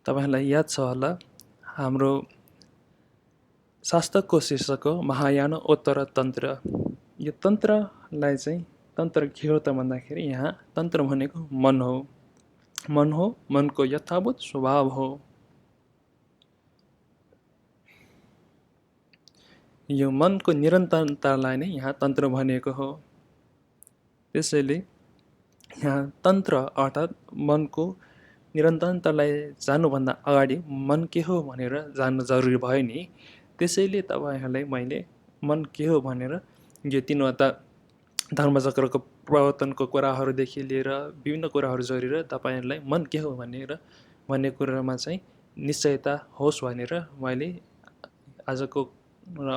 तपाईहरुलाई याद छ होला हाम्रो शास्त्रको शीर्षक हो महायान उत्तर तन्त्र। यो तन्त्रलाई चाहिँ तन्त्र के हो त भन्दाखेरि यहाँ तन्त्र भनेको मन हो। मन हो, मनको यथाभूत स्वभाव हो। यो मनको निरन्तरतालाई नै यहाँ तन्त्र भनेको हो। त्यसैले यहाँ तन्त्र अर्थात् मनको निरन्तरतालाई जान्नुभन्दा अगाडि मन के हो भनेर जान्नु जरुरी भयो नि। त्यसैले तपाईहरुलाई मैले मन के हो भनेर यो तीनवटा धर्मचक्रको प्रवर्तनको कुराहरूदेखि लिएर विभिन्न कुराहरू जोडेर तपाईहरुलाई मन के हो भनेर भन्ने कुरामा चाहिँ निश्चयता होस् भनेर मैले आजको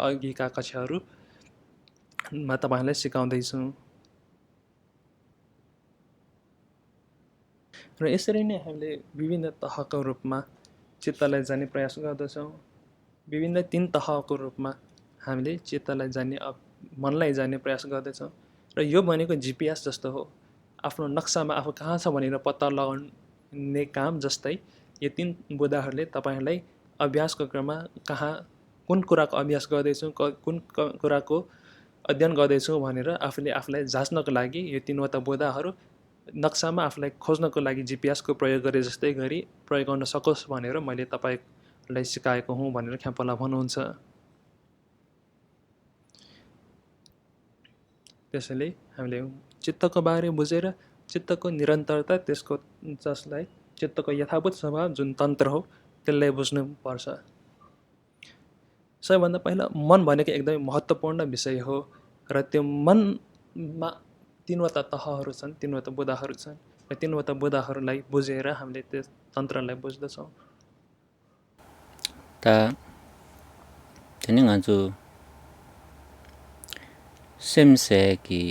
अघिका कक्षाहरूमा तपाईहरुलाई सिकाउँदै छु। र यसरी नै हामीले विभिन्न तहको रूपमा चित्तलाई जान्ने प्रयास गर्दछौँ। विभिन्न 3 तहको रूपमा हामीले चित्तलाई जान्ने मनलाई जान्ने प्रयास गर्दछौँ। र यो भनेको GPS जस्तो हो। आफ्नो नक्सामा आफू कहाँ छ भनेर पत्ता लगाउने काम जस्तै यो 3 बुदाहरूले तपाईहरुलाई अभ्यासको क्रममा कहाँ कुन कुराको अभ्यास गर्दैछु कुन कुराको अध्ययन गर्दैछु भनेर आफूले आफूलाई जाँच्नको लागि यो 3 वटा बुदाहरू नक्सामा आफूलाई खोज्नको लागि GPS को प्रयोग गरे जस्तै गरी प्रयोग गर्न सकोस् भनेर मैले तपाईलाई सिकाएको हुँ भनेर ख्याम्पला भन्नुहुन्छ। त्यसैले हामीले चित्तको बारे बुझेर चित्तको निरन्तरता त्यसको जसलाई चित्तको यथाभूत स्वभाव जुन तन्त्र हो त्यसलाई बुझ्नु पर्छ। सबैभन्दा पहिला मन भनेको एकदमै महत्त्वपूर्ण विषय हो र त्यो मनमा 3 वटा तहहरू छन्, 3 वटा बुदाहरू छन्। र 3 वटा बुदाहरूलाई बुझेर हामीले त्यस तन्त्रलाई बुझ्दछौँ।
ta tini nganzu semse ki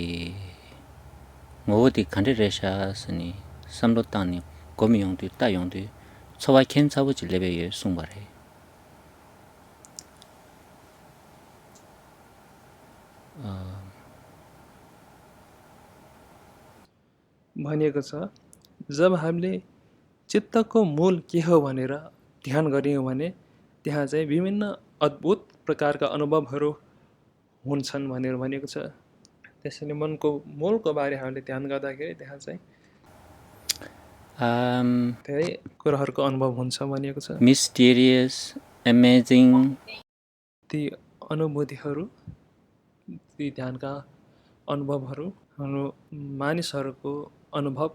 ngodi khande resha sani samlo tani komi yong tu ta yong tu chowa khen chabu chilebe ye sungbare
भनिएको छ जब हामीले चित्तको मूल के हो भनेर ध्यान गर्यौं भने त्यहाँ चाहिँ विभिन्न अद्भुत प्रकारका अनुभवहरू हुन्छन् भनेर भनिएको छ। त्यसैले मनको मूलको बारे हामीले ध्यान गर्दाखेरि त्यहाँ चाहिँ धेरै कुराहरूको अनुभव हुन्छ भनिएको छ।
mysterious amazing
ती अनुभूतिहरू, ती ध्यानका अनुभवहरू हाम्रो मानिसहरूको अनुभव,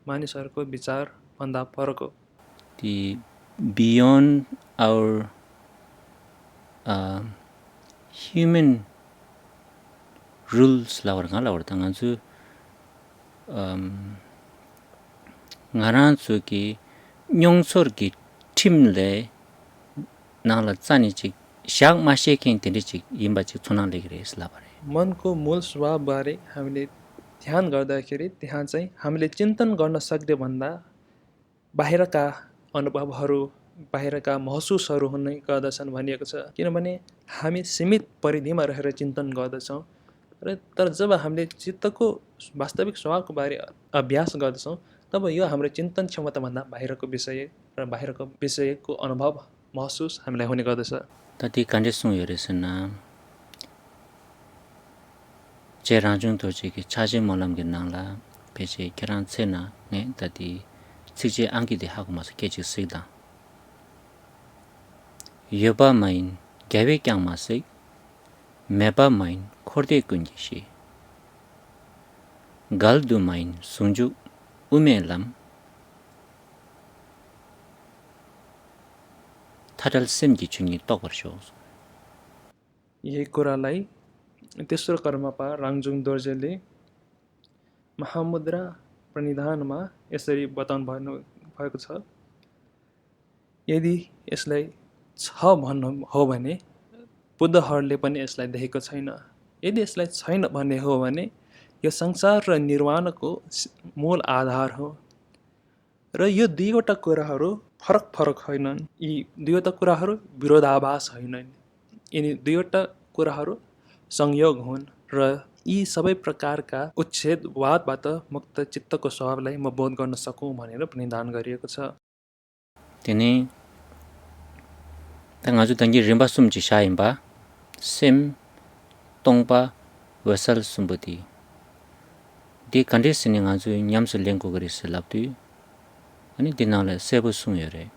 मानिसहरूको विचारभन्दा फरक हो।
ती beyond our human rules lawar tanganzu ngaran chu ki nyongchor ki timle nala chani chi shak ma sheking tindi chi yimba chi chunang legre isla bare
मनको मूल स्वभावबारे हामीले ध्यान गर्दाखेरि त्यहाँ चाहिँ हामीले चिन्तन गर्न सक्दे भन्दा बाहिरका अनुभवहरू, बाहिरका महसुसहरू हुने गर्दछन् भनिएको छ। किनभने हामी सीमित परिधिमा रहेर चिन्तन गर्दछौँ र तर जब हामीले चित्तको वास्तविक स्वभावको बारे अभ्यास गर्दछौँ तब यो हाम्रो चिन्तन क्षमताभन्दा बाहिरको विषय र बाहिरको विषयको अनुभव, महसुस हामीलाई हुने गर्दछ।
tati kandesu yoresna che ranjung to chi ki chaje molam ge nangla peche kiran chena ne tati chije angi de hak mas ke chi sida yoba main gawe kyang masik meba main khorde kunji shi galdu main sunju umelam thadal semji chungi tokar shows
यही कुरालाई तेस्रो कर्मपा राङजुङ दोर्जेले महामुद्रा प्रणिधानमा यसरी बताउनु भएको छ। यदि यसलाई छ भन्नु हो भने बुद्धहरूले पनि यसलाई देखेको छैन। यदि यसलाई छैन भन्ने हो भने यो संसार र निर्वाणको मूल आधार हो र यो दुईवटा कुराहरू फरक फरक होइनन्। यी दुईवटा कुराहरू विरोधाभास होइनन्। यिनी दुईवटा कुराहरू संयोग हुन् र यी सबै प्रकारका उच्छेदवादबाट मुक्त चित्तको स्वभावलाई म बोध गर्न सकौँ भनेर प्रणिधान गरिएको छ।
tene tangaju tangi rimba sumji shaimba sem tongpa wasal sumbati di condition ngaju nyamsu lengko gari selaptu ani dinala sebu sum yore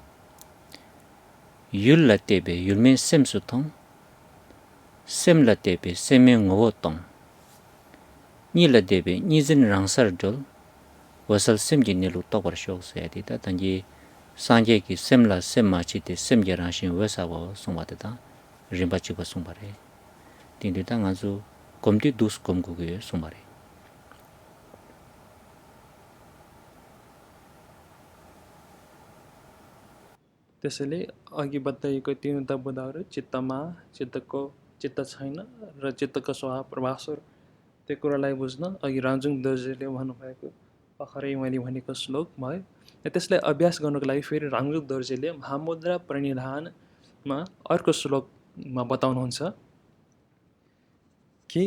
yul la tebe yulme sem su tong sem la tebe seme ngowo tong ni la tebe ni zin rangsar dol wasal semji nilu tokar shok se adi ta tangi sanje ki semla semma chi te semje rangshin wesa wo sumba ta rimba chi ba sumba re tindu ta ngaju komti dus komgu ge sumba re
त्यसैले अघि बताइएको तीनवटा बुदाहरू चित्तमा चित्त छैन र चित्तको स्वभाव प्रभासर त्यो कुरालाई बुझ्न अघि राङजुङ दोर्जेले भन्नुभएको भर्खरै मैले भनेको श्लोक भयो। त्यसलाई अभ्यास गर्नको लागि फेरि राङजुङ दोर्जेले महामुद्रा प्रणिधानमा अर्को श्लोकमा बताउनुहुन्छ कि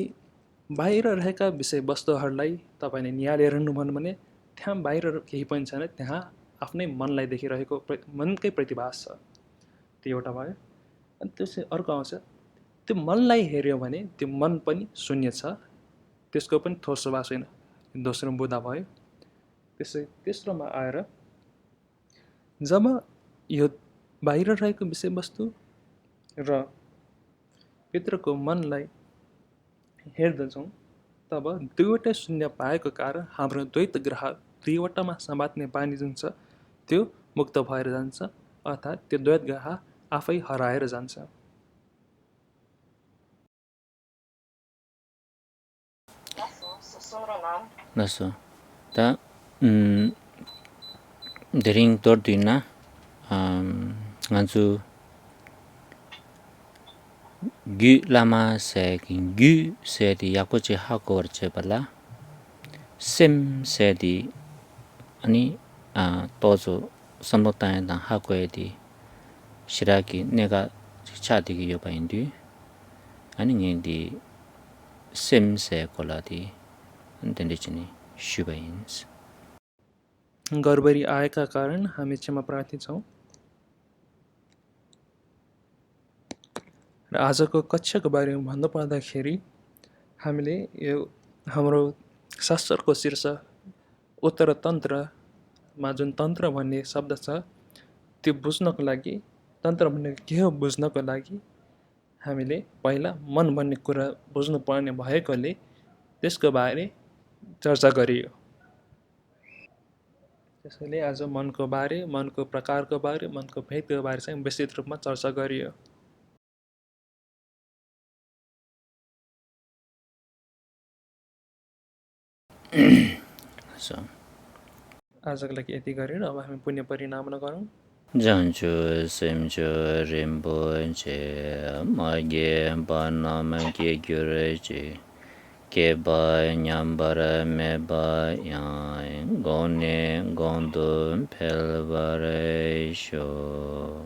बाहिर रहेका विषयवस्तुहरूलाई तपाईँले निहालिरहनुभयो भने त्यहाँ बाहिर केही पनि छैन, त्यहाँ आफ्नै मनलाई देखिरहेको मनकै प्रतिभास छ। त्यो एउटा भयो। अनि त्यसै अर्को आउँछ त्यो मनलाई हेऱ्यो भने त्यो मन पनि शून्य छ, त्यसको पनि ठोस स्वभाव छैन। दोस्रो बुदा भयो। त्यसै तेस्रोमा आएर जब यो बाहिर रहेको विषयवस्तु र भित्रको मनलाई हेर्दछौँ तब दुईवटा शून्य पाएको कारण हाम्रो द्वैत ग्रह दुईवटामा समात्ने बानी जुन छ त्यो मुक्त भएर जान्छ, अर्थात् त्यो द्वैत ग्रह आफै हराएर जान्छ।
naso ta dering tor dina nganju gu lama se gu se di yakoche hakor che bala sem se di ani tozo samlota da hakoe di shiraki nega chadi gi yoba indi ani ngi di sem se kola di ndendechini shubains
गडबडी आएका कारण हामी क्षमा प्रार्थी छौँ। र आजको कक्षाको बारेमा भन्नुपर्दाखेरि हामीले यो हाम्रो शास्त्रको शीर्षक उत्तर तन्त्रमा जुन तन्त्र भन्ने शब्द छ त्यो बुझ्नको लागि, तन्त्र भन्ने के हो बुझ्नको लागि हामीले पहिला मन भन्ने कुरा बुझ्नुपर्ने भएकोले त्यसको बारे चर्चा गरियो। त्यसैले आज मनको बारे, मनको प्रकारको बारे, मनको भेदको बारे चाहिँ विस्तृत रूपमा चर्चा गरियो। आजको लागि यति गरेर अब हामी पुण्य परिनामना गरौँ।
Janchu semchu rimpo che magye ba nam ge gyure che ke ba nyambara me ba yang gone gondo pel bare sho